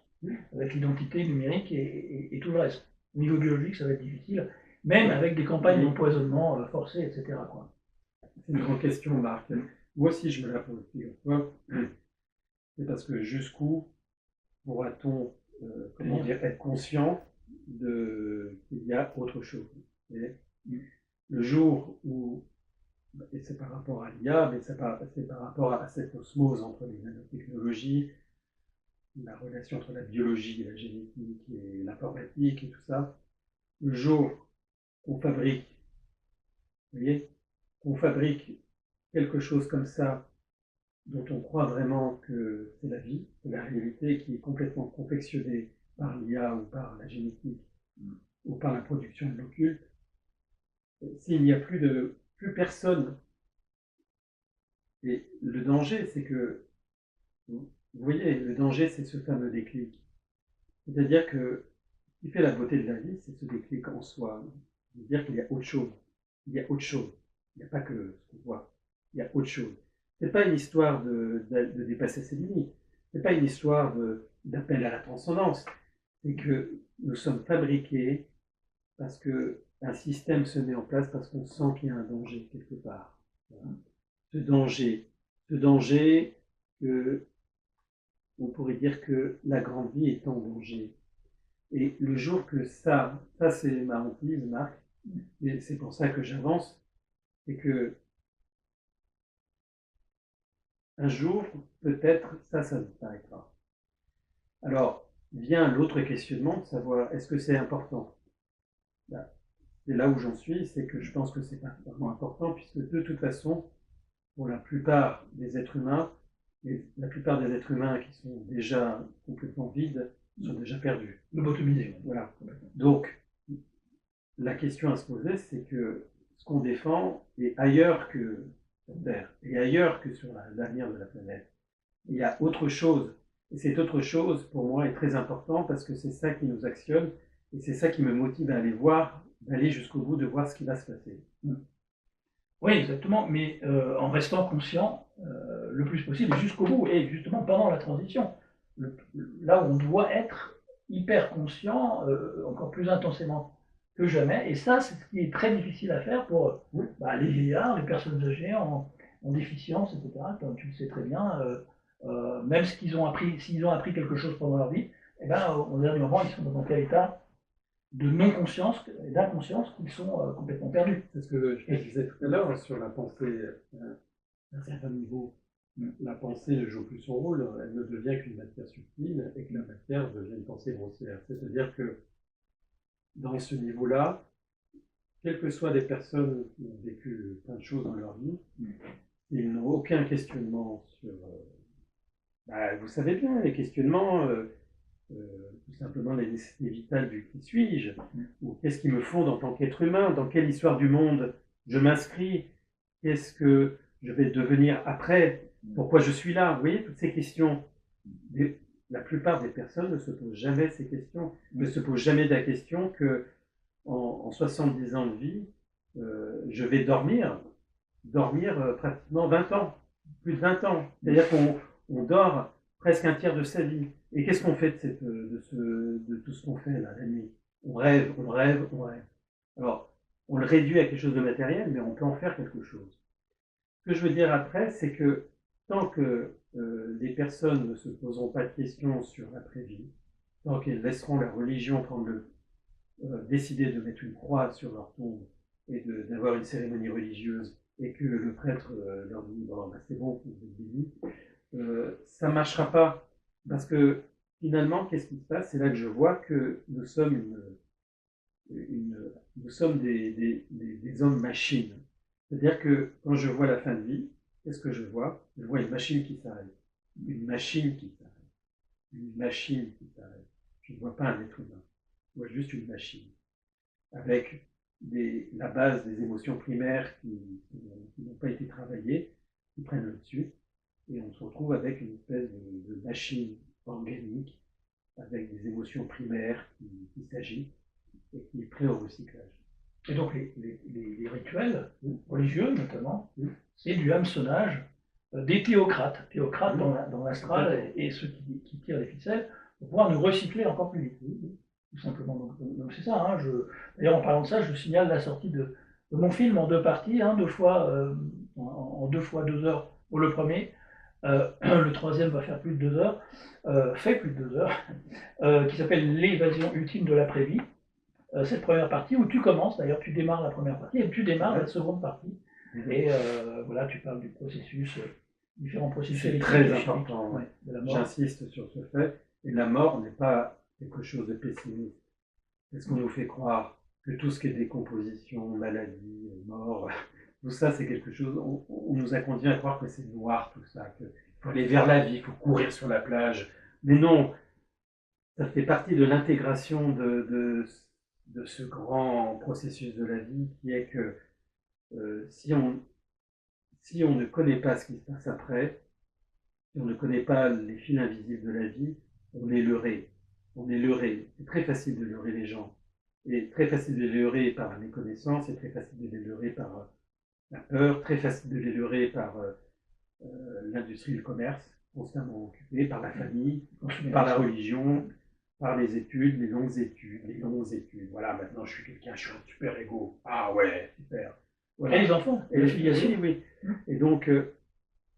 avec l'identité numérique et tout le reste. Au niveau biologique, ça va être difficile, même avec des campagnes d'empoisonnement forcées, etc. C'est une grande question, Marc. Moi aussi, je me la pose. C'est parce que jusqu'où pourra-t-on être conscient qu'il y a autre chose? Le jour où, et c'est par rapport à l'IA, mais c'est par rapport à cette osmose entre les nanotechnologies, la relation entre la biologie et la génétique et l'informatique et tout ça, le jour qu'on fabrique, vous voyez, qu'on fabrique quelque chose comme ça, dont on croit vraiment que c'est la vie, c'est la réalité, qui est complètement confectionnée par l'IA ou par la génétique ou par la production de l'occulte, s'il n'y a plus personne. Et le danger, c'est que, vous voyez, le danger, c'est ce fameux déclic. C'est-à-dire que ce qui fait la beauté de la vie, c'est ce déclic en soi. C'est-à-dire qu'il y a autre chose. Il y a autre chose. Il n'y a pas que ce qu'on voit. Il y a autre chose. C'est pas une histoire de dépasser ses limites. C'est pas une histoire d'appel à la transcendance. C'est que nous sommes fabriqués parce qu'un système se met en place parce qu'on sent qu'il y a un danger quelque part. Ce danger que on pourrait dire que la grande vie est en danger. Et le jour que ça c'est ma hantise, Marc, et c'est pour ça que j'avance, c'est que un jour, peut-être, ça disparaîtra. Alors, vient l'autre questionnement de savoir, est-ce que c'est important? Ben, c'est là où j'en suis, c'est que je pense que c'est pas vraiment important, puisque de toute façon, pour la plupart des êtres humains, et la plupart des êtres humains qui sont déjà complètement vides, sont déjà perdus. Lobotomisés. Voilà. Donc, la question à se poser, c'est que ce qu'on défend est ailleurs que sur Terre, et ailleurs que sur l'avenir de la planète. Il y a autre chose. Et cette autre chose, pour moi, est très important parce que c'est ça qui nous actionne et c'est ça qui me motive à aller voir, d'aller jusqu'au bout, de voir ce qui va se passer. Oui, exactement, mais en restant conscient le plus possible jusqu'au bout, et justement pendant la transition, là où on doit être hyper conscient, encore plus intensément que jamais, et ça c'est ce qui est très difficile à faire pour les vieillards, les personnes âgées en déficience, etc., comme tu le sais très bien, même s'ils ont appris quelque chose pendant leur vie, eh ben, au dernier moment ils sont dans un tel état de non-conscience et d'inconscience qu'ils sont complètement perdus. C'est ce que je disais tout à l'heure sur la pensée à un certain niveau. La pensée ne joue plus son rôle, elle ne devient qu'une matière subtile et que la matière devient une pensée grossière. C'est-à-dire que dans ce niveau-là, quelles que soient des personnes qui ont vécu plein de choses dans leur vie, ils n'ont aucun questionnement sur... vous savez bien, les questionnements... tout simplement les nécessités vitales du qui suis-je, ou qu'est-ce qui me fonde en tant qu'être humain, dans quelle histoire du monde je m'inscris, qu'est-ce que je vais devenir après, pourquoi je suis là, vous voyez, toutes ces questions. La plupart des personnes ne se posent jamais ces questions, ne se posent jamais la question que en 70 ans de vie, je vais dormir pratiquement 20 ans, plus de 20 ans. C'est-à-dire qu'on dort presque un tiers de sa vie. Et qu'est-ce qu'on fait de tout ce qu'on fait là, la nuit? On rêve, on rêve, on rêve. Alors, on le réduit à quelque chose de matériel, mais on peut en faire quelque chose. Ce que je veux dire après, c'est que tant que les personnes ne se poseront pas de questions sur l'après-vie, tant qu'elles laisseront la religion décider de mettre une croix sur leur tombe et d'avoir une cérémonie religieuse, et que le prêtre leur dit bon, c'est bon, vous êtes bénis, ça ne marchera pas. Parce que finalement, qu'est-ce qui se passe? C'est là que je vois que nous sommes nous sommes des hommes machines. C'est-à-dire que quand je vois la fin de vie, qu'est-ce que je vois? Je vois une machine qui s'arrête. Une machine qui s'arrête. Une machine qui s'arrête. Je ne vois pas un être humain. Je vois juste une machine. Avec la base des émotions primaires qui n'ont pas été travaillées, qui prennent le dessus. Et on se retrouve avec une espèce de machine organique, avec des émotions primaires qui s'agitent et qui est prêt au recyclage. Et donc les rituels religieux notamment, c'est du hameçonnage des théocrates. Théocrates dans l'astral et ceux qui tirent les ficelles pour pouvoir nous recycler encore plus vite. Tout simplement. Donc c'est ça. Hein, d'ailleurs, en parlant de ça, je signale la sortie de mon film en deux parties, en 2 fois 2 heures pour le premier. Le troisième va faire plus de 2 heures, fait plus de 2 heures, qui s'appelle L'évasion ultime de l'après-vie. Cette première partie où tu commences, d'ailleurs tu démarres la première partie et tu démarres la seconde partie. Et voilà, tu parles du processus, différents processus. C'est très important. J'insiste sur ce fait. Et la mort n'est pas quelque chose de pessimiste. Est-ce qu'on nous fait croire que tout ce qui est décomposition, maladie, mort, tout ça c'est quelque chose, on nous a conduit à croire que c'est noir tout ça, qu'il faut aller vers la vie, il faut courir sur la plage. Mais non, ça fait partie de l'intégration de ce grand processus de la vie qui est que si on ne connaît pas ce qui se passe après, si on ne connaît pas les fils invisibles de la vie, on est leurré. On est leurré. C'est très facile de leurrer les gens. Et très facile de les leurrer par la méconnaissance, et très facile de les leurrer par la peur, très facile de les leurrer par l'industrie et le commerce, constamment occupés, par la famille, par la religion. par les études, les longues études, les longues études. Voilà, maintenant je suis quelqu'un, je suis un super égo. Ah ouais, super. Voilà. Et les enfants, et la filiation. Oui, oui. Et donc,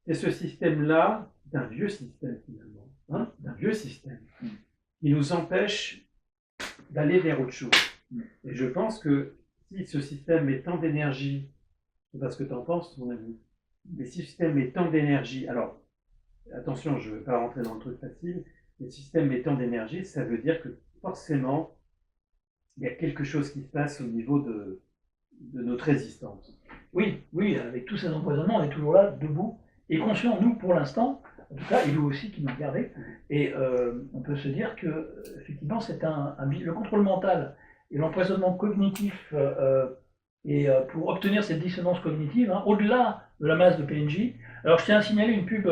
c'est ce système-là, d'un vieux système finalement, hein, d'un vieux système, qui nous empêche d'aller vers autre chose. Et je pense que si ce système met tant d'énergie, c'est parce que tu en penses, mon ami, mais si ce système met tant d'énergie, alors attention, je ne vais pas rentrer dans le truc facile, mais si le système met tant d'énergie, ça veut dire que forcément, il y a quelque chose qui se passe au niveau de notre résistance. Oui, oui, avec tous ces empoisonnements, on est toujours là, debout, et conscient, nous, pour l'instant, en tout cas, et vous aussi qui nous regardez, et on peut se dire que, effectivement, c'est le contrôle mental et l'empoisonnement cognitif, et pour obtenir cette dissonance cognitive, hein, au-delà de la masse de PNJ. Alors, je tiens à signaler une pub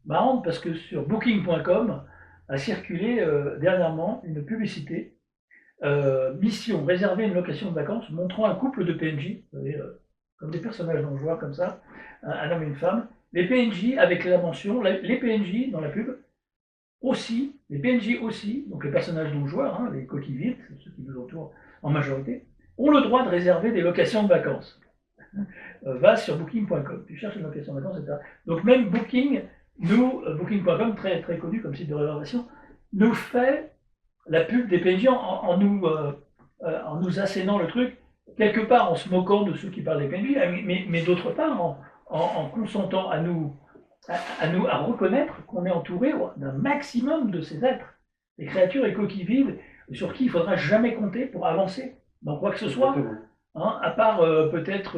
marrante, parce que sur booking.com a circulé dernièrement une publicité, mission, réserver une location de vacances, montrant un couple de PNJ, vous savez, comme des personnages non joueurs comme ça, un homme et une femme. Les PNJ avec la mention, les PNJ dans la pub aussi, les PNJ aussi, donc les personnages non joueurs, hein, les coquilles vides, ceux qui nous entourent en majorité, ont le droit de réserver des locations de vacances. Va sur booking.com, tu cherches une location de vacances, etc. Donc même booking.com, très, très connu comme site de réservation, nous fait la pub des PNJ en nous assénant le truc, quelque part en se moquant de ceux qui parlent des PNJ, mais d'autre part en consentant à reconnaître qu'on est entouré d'un maximum de ces êtres, des créatures et coquilles vides, sur qui il ne faudra jamais compter pour avancer dans quoi que ce soit, hein, à part peut-être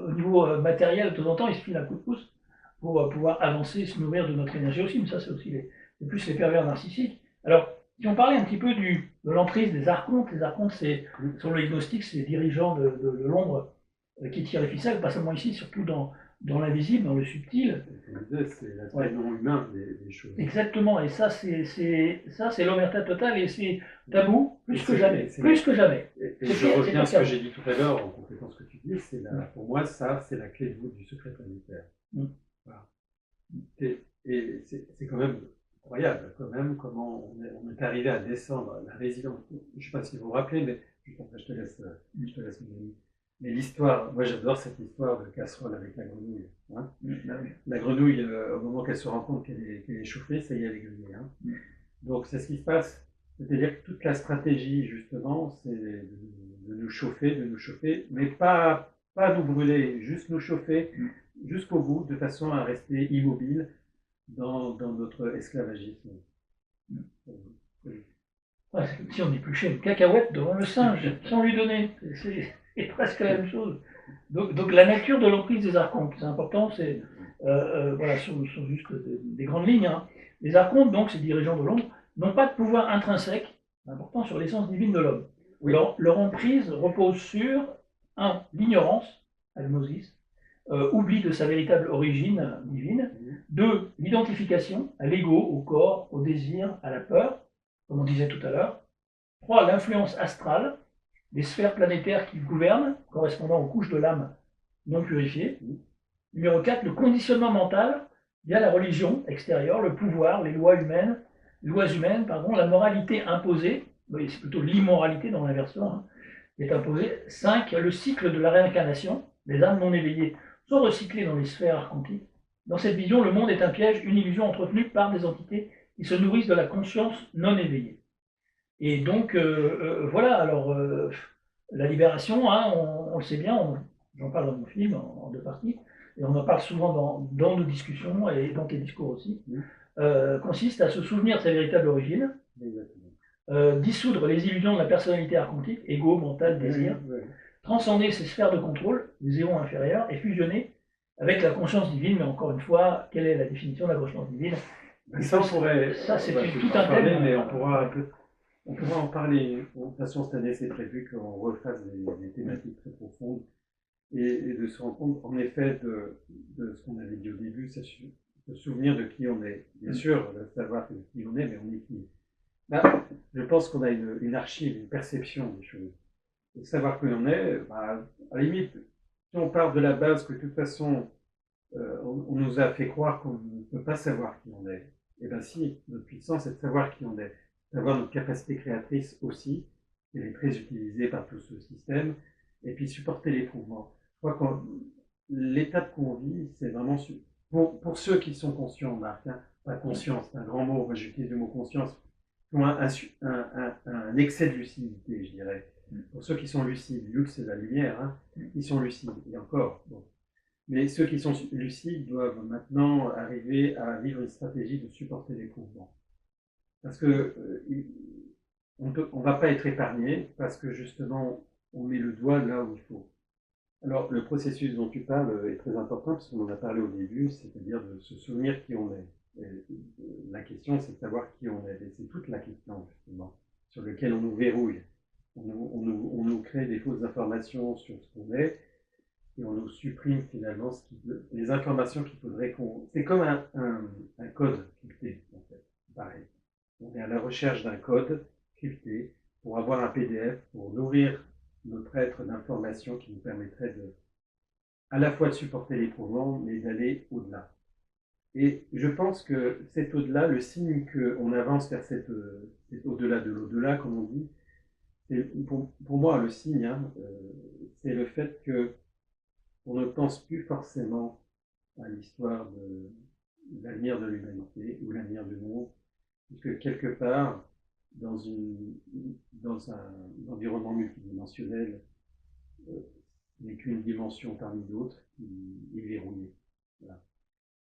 au niveau matériel, de temps en temps, il se file un coup de pouce pour pouvoir avancer et se nourrir de notre énergie aussi, mais ça c'est aussi plus les pervers narcissiques. Alors, si on parlait un petit peu de l'emprise des archontes, les archontes, sur le gnostique, c'est les dirigeants de l'ombre qui tirent les ficelles, pas seulement ici, surtout dans l'invisible, dans le subtil. C'est l'aspect non humain des choses. Exactement, et ça, c'est l'omerta totale, et c'est tabou, plus que jamais. Plus que jamais. Et je reviens à ce que j'ai dit tout à l'heure, en complétant ce que tu dis, pour moi, ça, c'est la clé de voûte du secret planétaire. Voilà. Et c'est quand même incroyable, quand même, comment on est arrivé à descendre la résidence. Je ne sais pas si vous vous rappelez, mais juste après, je te laisse mon ami. Mais l'histoire, moi j'adore cette histoire de casserole avec la grenouille. Hein. La grenouille, au moment qu'elle se rend compte qu'elle est chauffée, ça y est, elle est grillée. Hein. Donc c'est ce qui se passe. C'est-à-dire que toute la stratégie, justement, c'est de nous chauffer, mais pas nous brûler, juste nous chauffer jusqu'au bout, de façon à rester immobile dans notre esclavagisme. Ouais, c'est comme si on épluchait une cacahuète devant le singe, sans lui donner. C'est presque la même chose. Donc la nature de l'emprise des archontes, c'est important, c'est voilà, sont juste des grandes lignes. Hein. Les archontes, donc, ces dirigeants de l'ombre, n'ont pas de pouvoir intrinsèque, important, sur l'essence divine de l'homme. Oui. Leur emprise repose sur 1. L'ignorance, agnosis, oubli de sa véritable origine divine. 2. L'identification à l'ego, au corps, au désir, à la peur, comme on disait tout à l'heure. 3. L'influence astrale, les sphères planétaires qui gouvernent, correspondant aux couches de l'âme non purifiées. Numéro 4, le conditionnement mental via la religion extérieure, le pouvoir, les lois humaines, la moralité imposée, c'est plutôt l'immoralité dans l'inversion, hein, qui est imposée. 5, le cycle de la réincarnation, les âmes non éveillées sont recyclées dans les sphères archontiques. Dans cette vision, le monde est un piège, une illusion entretenue par des entités qui se nourrissent de la conscience non éveillée. Et donc, voilà, alors, la libération, hein, on le sait bien, j'en parle dans mon film en 2 parties, et on en parle souvent dans nos discussions et dans tes discours aussi, consiste à se souvenir de sa véritable origine, dissoudre les illusions de la personnalité archontique, ego, mental, désir, transcender ces sphères de contrôle, les éons inférieurs, et fusionner avec la conscience divine, mais encore une fois, quelle est la définition de la conscience divine? Ça, c'est tout un thème, mais on pourra en parler. De toute façon, cette année, c'est prévu qu'on refasse des thématiques très profondes et de se rendre compte, en effet, de ce qu'on avait dit au début, c'est se souvenir de qui on est. Bien sûr, de savoir qui on est, mais on est qui. Là, je pense qu'on a une archive, une perception des choses. De savoir qui on est, à la limite, si on part de la base que de toute façon, on nous a fait croire qu'on ne peut pas savoir qui on est, et bien si, notre puissance est de savoir qui on est. d'avoir notre capacité créatrice aussi, elle est très utilisée par tout ce système, et puis supporter l'éprouvement. Je crois que l'étape qu'on vit, c'est vraiment pour ceux qui sont conscients, Marc, hein, pas conscience, c'est un grand mot, moi j'utilise le mot conscience, qui ont un excès de lucidité, je dirais. Pour ceux qui sont lucides, Lux c'est la lumière, hein, ils sont lucides, et encore. Bon. Mais ceux qui sont lucides doivent maintenant arriver à vivre une stratégie de supporter l'éprouvement. Parce que on ne va pas être épargné, parce que justement, on met le doigt là où il faut. Alors, le processus dont tu parles est très important, parce qu'on en a parlé au début, c'est-à-dire de se souvenir qui on est. Et la question, c'est de savoir qui on est. Et c'est toute la question, justement, sur laquelle on nous verrouille. On nous crée des fausses informations sur ce qu'on est, et on nous supprime finalement les informations qu'il faudrait qu'on... C'est comme un code crypté, en fait. Pareil. On est à la recherche d'un code crypté pour avoir un PDF, pour nourrir notre être d'informations qui nous permettrait à la fois de supporter l'éprouvement, mais d'aller au-delà. Et je pense que cet au-delà, le signe qu'on avance vers cet au-delà de l'au-delà, comme on dit, c'est pour moi le signe, hein, c'est le fait que on ne pense plus forcément à l'histoire de l'avenir de l'humanité ou l'avenir du monde, puisque quelque part, dans un environnement multidimensionnel, n'est qu'une dimension parmi d'autres qui est verrouillée. Voilà.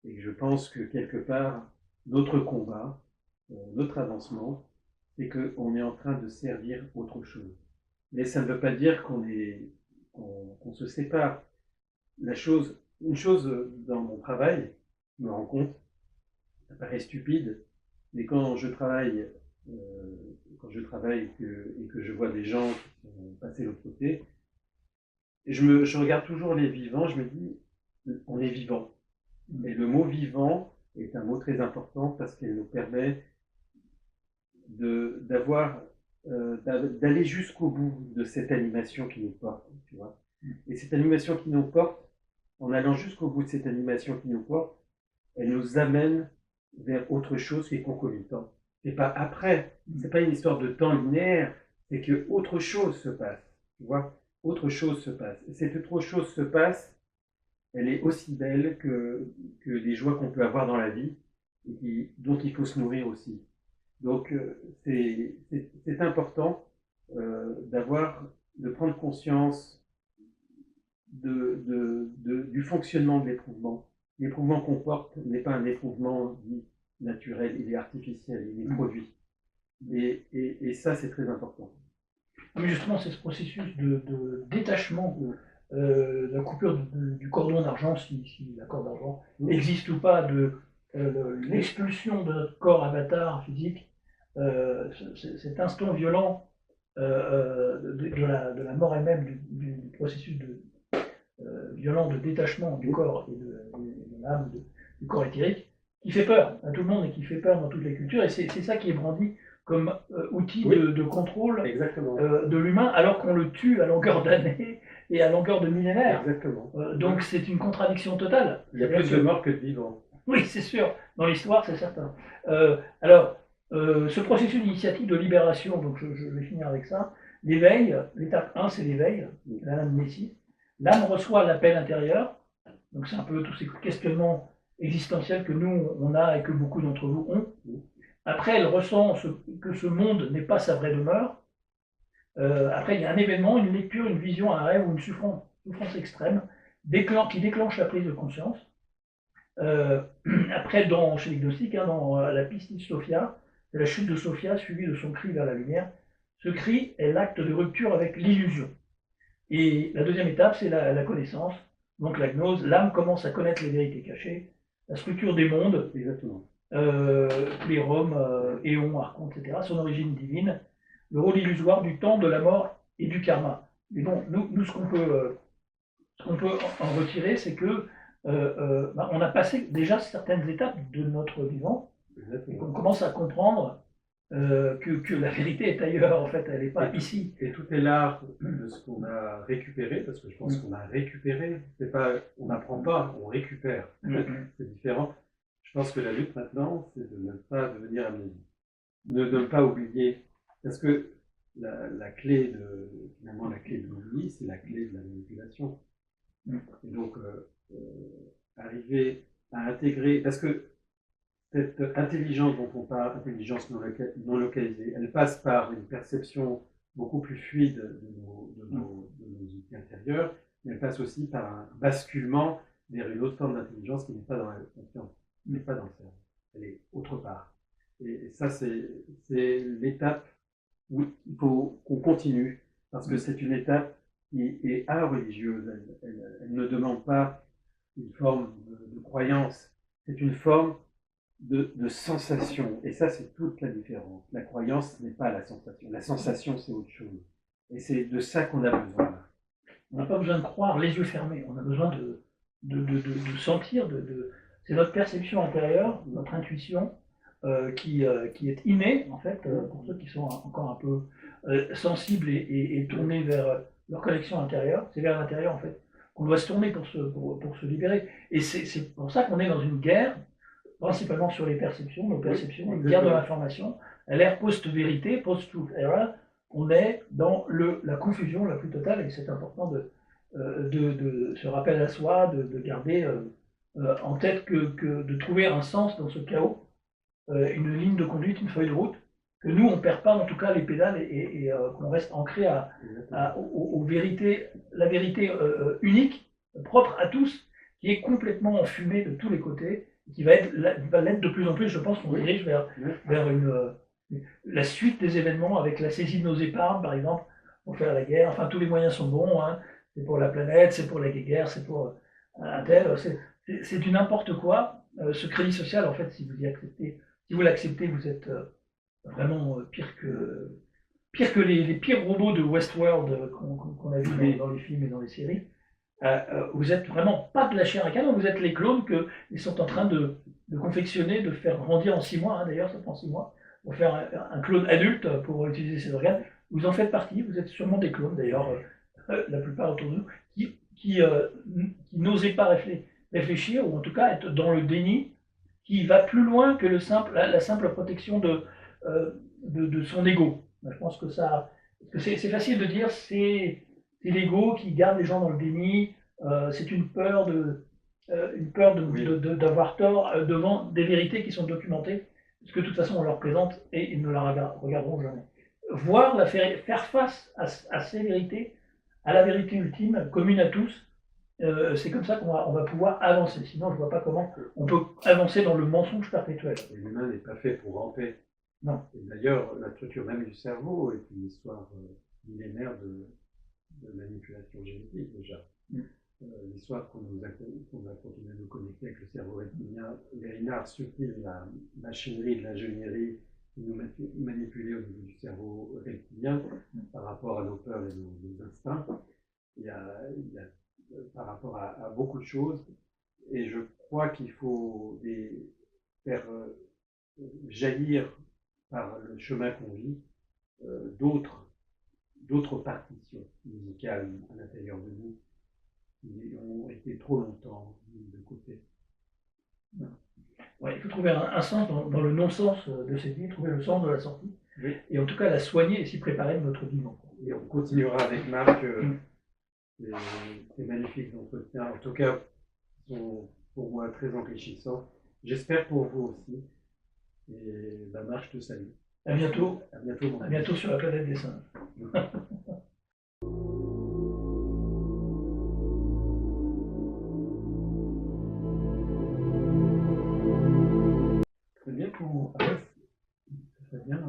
Et je pense que quelque part, notre combat, notre avancement, c'est qu'on est en train de servir autre chose. Mais ça ne veut pas dire qu'on se sépare. Une chose dans mon travail, je me rends compte, ça paraît stupide, mais quand je travaille et que je vois des gens qui sont passés de l'autre côté, je regarde toujours les vivants, je me dis, on est vivant. Et le mot vivant est un mot très important parce qu'il nous permet d'aller jusqu'au bout de cette animation qui nous porte, tu vois. Et cette animation qui nous porte, en allant jusqu'au bout de cette animation qui nous porte, elle nous amène vers autre chose qui est concomitant. C'est pas après, c'est pas une histoire de temps linéaire, c'est que autre chose se passe, tu vois. Autre chose se passe. Et cette autre chose se passe, elle est aussi belle que les joies qu'on peut avoir dans la vie et dont il faut se nourrir aussi. Donc c'est important de prendre conscience du fonctionnement de l'éprouvement. L'éprouvement qu'on porte n'est pas un éprouvement dit naturel, il est artificiel, il est produit. Et ça, c'est très important. Mais justement, c'est ce processus de détachement de la coupure du cordon d'argent, si la corde d'argent existe ou pas, de l'expulsion de notre corps avatar physique, cet instant violent de la mort elle-même, du processus violent de détachement du corps et de l'âme, du corps éthérique, qui fait peur à tout le monde et qui fait peur dans toutes les cultures. Et c'est ça qui est brandi comme outil de contrôle de l'humain, alors qu'on le tue à longueur d'années et à longueur de millénaires. Donc c'est une contradiction totale. Il y a plus de morts que de vivants. Oui, c'est sûr. Dans l'histoire, c'est certain. Ce processus d'initiative de libération, donc je vais finir avec ça. L'éveil, l'étape 1, c'est l'éveil, l'âme Messie. L'âme reçoit l'appel intérieur, donc c'est un peu tous ces questionnements existentiels que nous, on a et que beaucoup d'entre vous ont. Après, elle ressent que ce monde n'est pas sa vraie demeure. Après, il y a un événement, une lecture, une vision, un rêve ou une souffrance extrême qui déclenche la prise de conscience. Après, chez les gnostiques, dans la pistis Sophia, c'est la chute de Sophia suivie de son cri vers la lumière. Ce cri est l'acte de rupture avec l'illusion. Et la deuxième étape, c'est la connaissance. Donc la gnose, l'âme commence à connaître les vérités cachées, la structure des mondes, Plérum, Éon, Archon, etc., son origine divine, le rôle illusoire du temps, de la mort et du karma. Mais bon, nous ce qu'on peut en retirer, c'est que on a passé déjà certaines étapes de notre vivant, et qu'on commence à comprendre que la vérité est ailleurs, en fait, elle n'est pas ici. Et tout est l'art de ce qu'on a récupéré, parce que je pense qu'on a récupéré. C'est pas, on n'apprend pas, on récupère. C'est différent. Je pense que la lutte maintenant, c'est de ne pas devenir amnésique. ne pas oublier, parce que la clé finalement, la clé de l'oubli, c'est la clé de la manipulation. Et donc, arriver à intégrer, parce que cette intelligence dont on parle, intelligence non localisée, elle passe par une perception beaucoup plus fluide de nos outils intérieurs, mais elle passe aussi par un basculement vers une autre forme d'intelligence qui n'est pas dans la conscience, qui n'est pas dans le cerveau, elle est autre part. Et ça, c'est l'étape où il faut qu'on continue, parce que c'est une étape qui est religieuse. Elle ne demande pas une forme de croyance, c'est une forme de sensation. Et ça, c'est toute la différence. La croyance n'est pas la sensation. La sensation, c'est autre chose. Et c'est de ça qu'on a besoin. On n'a pas besoin de croire les yeux fermés. On a besoin de sentir. C'est notre perception intérieure, notre intuition qui est innée, en fait, pour ceux qui sont encore un peu sensibles et tournés vers leur connexion intérieure. C'est vers l'intérieur, en fait, qu'on doit se tourner pour se libérer. Et c'est pour ça qu'on est dans une guerre, principalement sur les perceptions, nos perceptions, une guerre de l'information, à l'ère post-vérité, post-truth era. On est dans la confusion la plus totale, et c'est important de se rappeler à soi, de garder en tête que de trouver un sens dans ce chaos, une ligne de conduite, une feuille de route, que nous, on ne perd pas en tout cas les pédales et qu'on reste ancré aux vérités, la vérité unique, propre à tous, qui est complètement enfumée de tous les côtés, qui va l'être de plus en plus. Je pense qu'on dirige vers la suite des événements avec la saisie de nos épargnes, par exemple, pour faire la guerre. Enfin, tous les moyens sont bons, hein. C'est pour la planète, c'est pour la guerre, c'est pour un tel. C'est du n'importe quoi. Ce crédit social, en fait, si vous l'acceptez, vous êtes vraiment pire que les pires robots de Westworld qu'on a vu dans les films et dans les séries. Vous êtes vraiment pas de la chair à canon, vous êtes les clones qu'ils sont en train de confectionner, de faire grandir en 6 mois, hein, d'ailleurs ça prend 6 mois, pour faire un clone adulte pour utiliser ses organes. Vous en faites partie, vous êtes sûrement des clones d'ailleurs, la plupart autour de nous, qui n'osaient pas réfléchir, ou en tout cas être dans le déni, qui va plus loin que la simple protection de son ego. Je pense que c'est facile de dire c'est l'ego qui garde les gens dans le déni, c'est une peur d'avoir tort devant des vérités qui sont documentées, parce que de toute façon on leur présente et ils ne la regarderont jamais. Faire face à ces vérités, à la vérité ultime, commune à tous, c'est comme ça qu'on va pouvoir avancer. Sinon, je ne vois pas comment on peut avancer dans le mensonge perpétuel. L'humain n'est pas fait pour ramper. Non. D'ailleurs, la structure même du cerveau est une histoire millénaire de manipulation génétique déjà. L'histoire qu'on a continué de nous connecter avec le cerveau reptilien, les arts subtils, la machinerie de l'ingénierie qui nous manipulait au niveau du cerveau reptilien par rapport à nos peurs et nos instincts. Il y a par rapport à beaucoup de choses, et je crois qu'il faut faire jaillir par le chemin qu'on vit d'autres partitions musicales à l'intérieur de nous qui ont été trop longtemps mises de côté. Ouais, il faut trouver un sens dans le non-sens de cette vie, trouver le sens de la sortie, oui. Et en tout cas la soigner et s'y préparer de notre vivant. Et on continuera avec Marc ces magnifiques entretiens, en tout cas, sont pour moi très enrichissants. J'espère pour vous aussi. Et Marc, je te salue. À bientôt. À bientôt sur la planète des singes. Très bien pour. Très bien.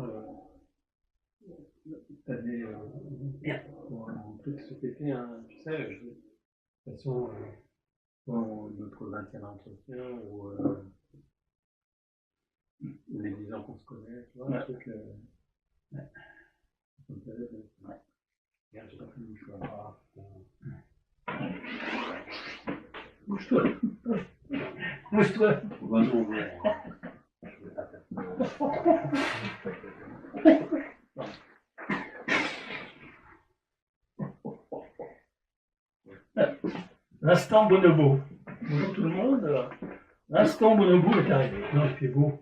T'avais un truc cet été, hein, tu sais, de toute façon, pour notre 20e entretien ou les 10 ans qu'on se connaît, tu vois, un truc. Ouais. Regarde, j'ai pas fait le mouchoir. Bouge-toi. Bouge-toi. Bah non, non. Je vais pas faire. L'instant bonobo. Bonjour tout le monde. L'instant bonobo est arrivé. Non, il fait beau.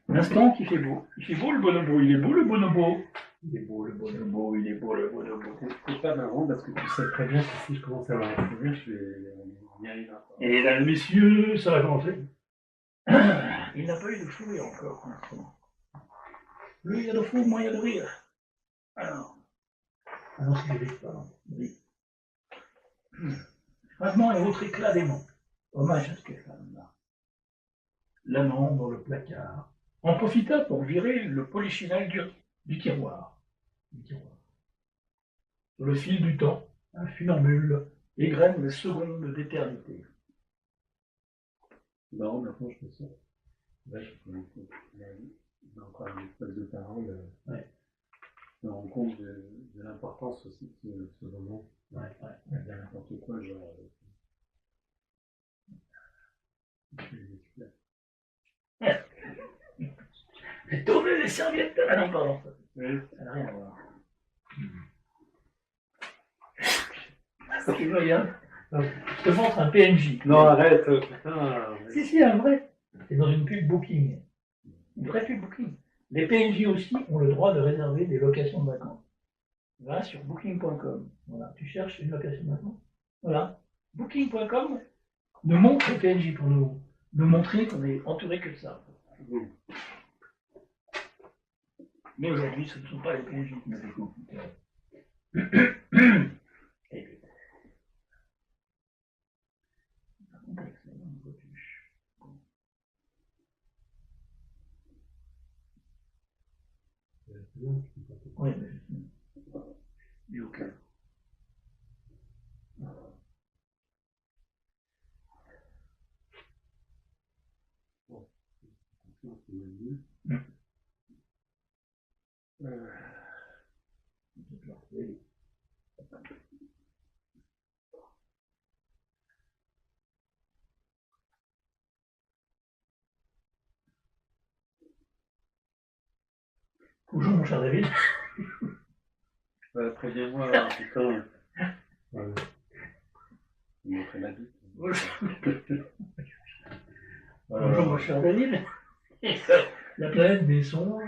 L'instant qui fait beau. Il fait beau le bonobo, il est beau le bonobo. Il est beau le bonobo, il est beau le bonobo. C'est pas marrant parce que tu sais très bien que si je commence à avoir un sourire, on y arrivera pas. Et là, messieurs, ça va commencer. Il n'a pas eu de fou rire encore pour l'instant. Lui, il y a de fou, moi, il y a de rire. Alors. Ah non, c'est Eric, pardon. Oui. Fragment et autre éclat d'aimant. Hommage à Stéphane. L'amant dans le placard en profita pour virer le polichinelle du tiroir. Sur le fil du temps, un funambule égrène les secondes d'éternité. Non, maintenant je me sens. Là, j'ai encore une espèce de parole. Ouais. Je me rends compte de l'importance aussi de ce moment. Ouais. Dire n'importe quoi, genre. J'ai tourné les serviettes. Ah non, pardon. Oui. Ça n'a rien à voir. Tu regardes. Je te montre un PNJ. Non, arrête, putain. Si, un vrai. C'est dans une pub Booking. Une vraie pub Booking. Les PNJ aussi ont le droit de réserver des locations de vacances. Va sur booking.com. Voilà, tu cherches une location de vacances. Voilà. Booking.com nous montre les PNJ pour nous montrer qu'on est entouré que de ça. Mais aujourd'hui, ce ne sont pas les PNJ qui nous écoutent. Oui, mais je sais. Et ok. Bonjour mon cher David. Préviens-moi, putain. Il me ferait la bite. Bonjour mon cher David. La planète des songes.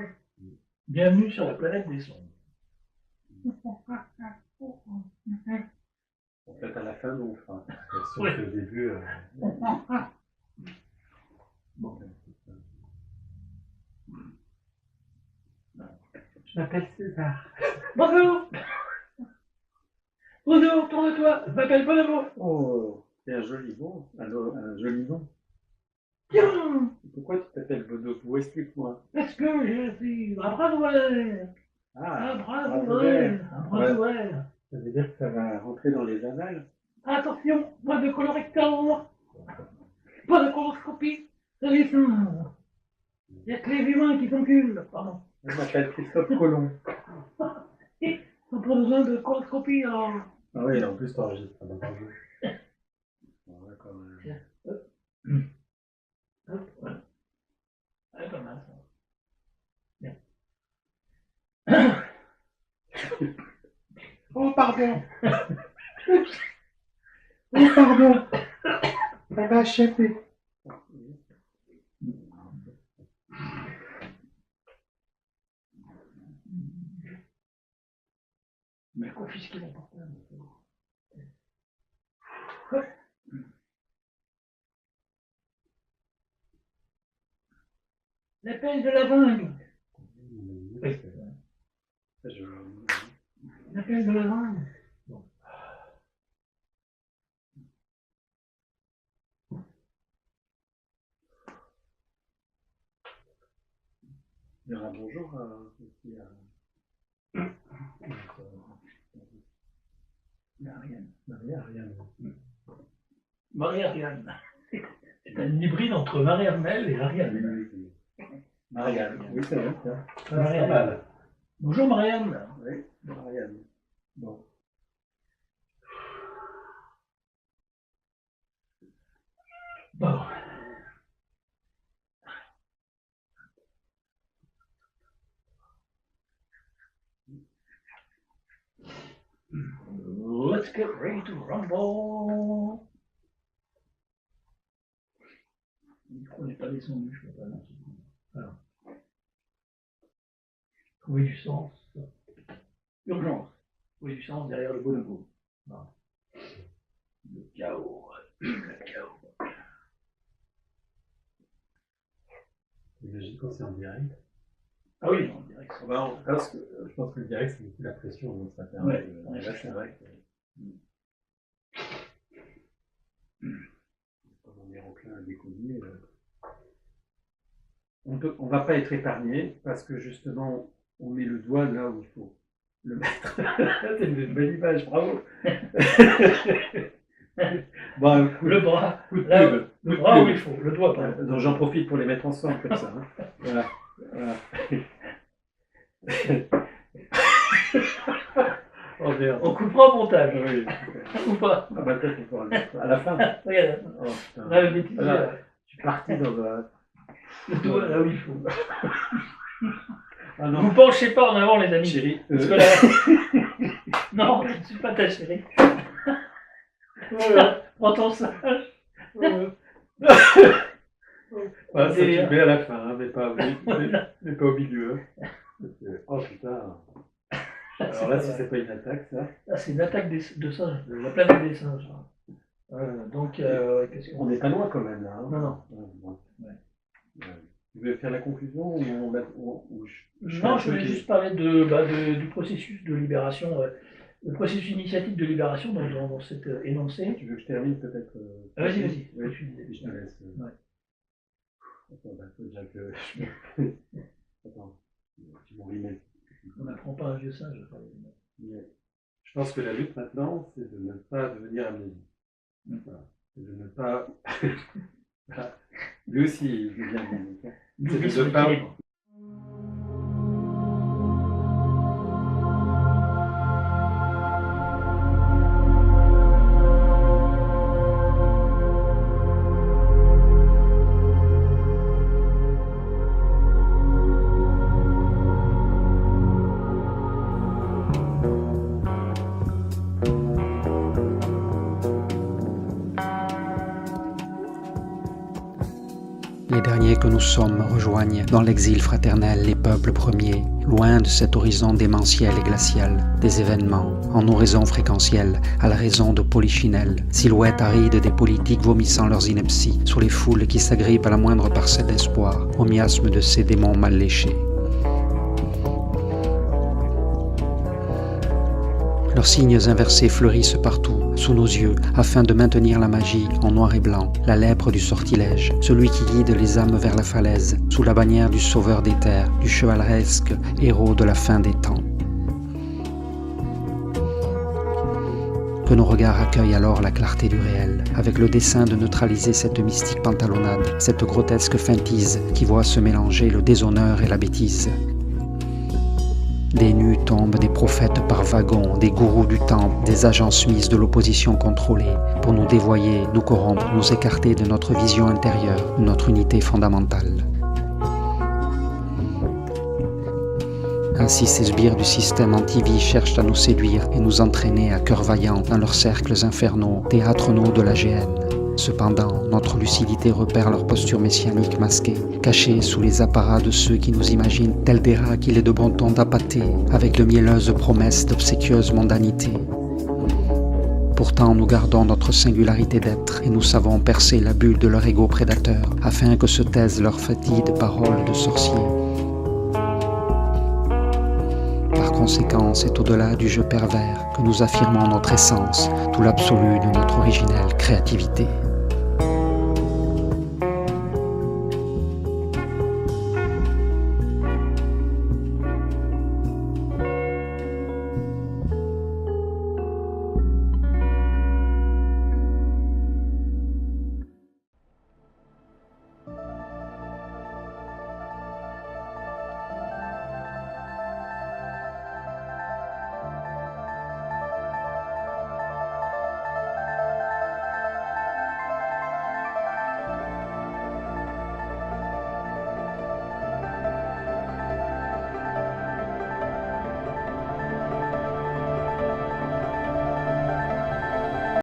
Bienvenue sur la planète des songes. En fait, à la fin, on fera. Sauf Ouais. que au début. Bon. Je m'appelle César. Bonjour. Bonjour, tourne-toi. Je m'appelle Bonobo. Oh, c'est un joli nom. Un joli nom. Tiens, Pourquoi tu t'appelles Bonobo? Explique-moi. est-ce que je suis un bras ouvert? Ah, Un bras bras ouvert. Un bras Ouais. ouvert. Ça veut dire que ça va rentrer dans les annales. Attention, pas de colorecteur. Pas de coloscopie. C'est les seins. Il n'y a que les humains qui s'enculent. Pardon. Je m'appelle Christophe Colomb. Ils n'ont pas besoin de coloscopie alors. Ah oui, en plus t'enregistres dans un jeu. Bon, d'accord. Hop, voilà. Ah, pas mal ça. Bien. Oh, pardon. Oh, pardon. Ça va échapper. Mais confisquer mon portable. L'appel de la vingue. Oui. L'appel de la vingue. Bon. Il y aura bonjour aussi à Marianne. Marie-Ariane. Marie-Ariane. C'est un hybride entre Marie-Armelle et Ariane. Marianne. Oui, c'est vrai, tiens. Marianne. Pas mal. Bonjour Marianne. Oui, Marianne. Bon. Bon. Let's get ready to rumble. Le micro n'est pas descendu, je peux pas lancer. Alors. trouver du sens. Urgence. Trouver du sens derrière le bonobo. Voilà. Le chaos. Le chaos. Imagine quand c'est en direct. Ah oui, on dirait que c'est... Je pense que le direct, c'est beaucoup la pression, donc ça permet Ouais, de... ouais, Là, c'est vrai que... Comme on est enclin à déconner, on va pas être épargné parce que justement, on met le doigt là où il faut le mettre. C'est une belle image, bravo. Bon, Le bras, coup de là, pub. le bras où il faut, le doigt, pardon. Donc j'en profite pour les mettre ensemble comme ça. Hein. Voilà. Voilà. Oh merde. On coupera au montage. Oui. Ou pas. Ah bah peut-être qu'on pourra le mettre à la fin. Regarde, Oh putain. là, le bêtisier, Voilà. là. Je suis parti dans un... Le doigt là où il faut. Ah non, Vous penchez pas en avant, les amis. chérie. Parce que là... Non, je ne suis pas ta chérie. Prends ton sage. Ça tu mets à la fin, hein, mais pas au milieu. Oh putain. Alors là, si c'est pas une attaque, ça. Ah, c'est une attaque de singes, de la planète des singes. Donc, qu'est-ce qu'on... On n'est pas loin quand même là. Hein. Non, non. Ouais. Tu veux faire la conclusion ou Non, je voulais juste parler du processus de libération, le processus initiatique de libération dans cet énoncé. Tu veux que je termine peut-être Vas-y. Oui, je te laisse. Ouais. Attends, faut déjà que Attends, tu m'en rimais. On n'apprend pas un vieux singe. Je pense que la lutte maintenant, c'est de ne pas devenir amnésique. Voilà. C'est de ne pas... Voilà. Lui aussi, il devient amnésique. C'est de ne pas... Les derniers que nous sommes rejoignent dans l'exil fraternel les peuples premiers, loin de cet horizon démentiel et glacial, des événements, en oraison fréquentielle, à la raison de polichinelle, silhouettes arides des politiques vomissant leurs inepties, sur les foules qui s'agrippent à la moindre parcelle d'espoir, au miasme de ces démons mal léchés. Leurs signes inversés fleurissent partout, sous nos yeux, afin de maintenir la magie en noir et blanc, la lèpre du sortilège, celui qui guide les âmes vers la falaise, sous la bannière du sauveur des terres, du chevaleresque héros de la fin des temps. Que nos regards accueillent alors la clarté du réel, avec le dessein de neutraliser cette mystique pantalonnade, cette grotesque feintise qui voit se mélanger le déshonneur et la bêtise. Des nus tombent des prophètes par wagons, des gourous du temple, des agents suisses de l'opposition contrôlée, pour nous dévoyer, nous corrompre, nous écarter de notre vision intérieure, de notre unité fondamentale. Ainsi ces sbires du système anti-vie cherchent à nous séduire et nous entraîner à cœur vaillant dans leurs cercles infernaux, théâtrenaux de la GN. Cependant, notre lucidité repère leur posture messianique masquée, cachée sous les apparats de ceux qui nous imaginent tels des rats qu'il est de bon ton d'appâter, avec de mielleuses promesses d'obséquieuse mondanité. Pourtant, nous gardons notre singularité d'être et nous savons percer la bulle de leur égo prédateur, afin que se taisent leurs fatides paroles de sorciers. Par conséquent, c'est au-delà du jeu pervers que nous affirmons notre essence, tout l'absolu de notre originelle créativité.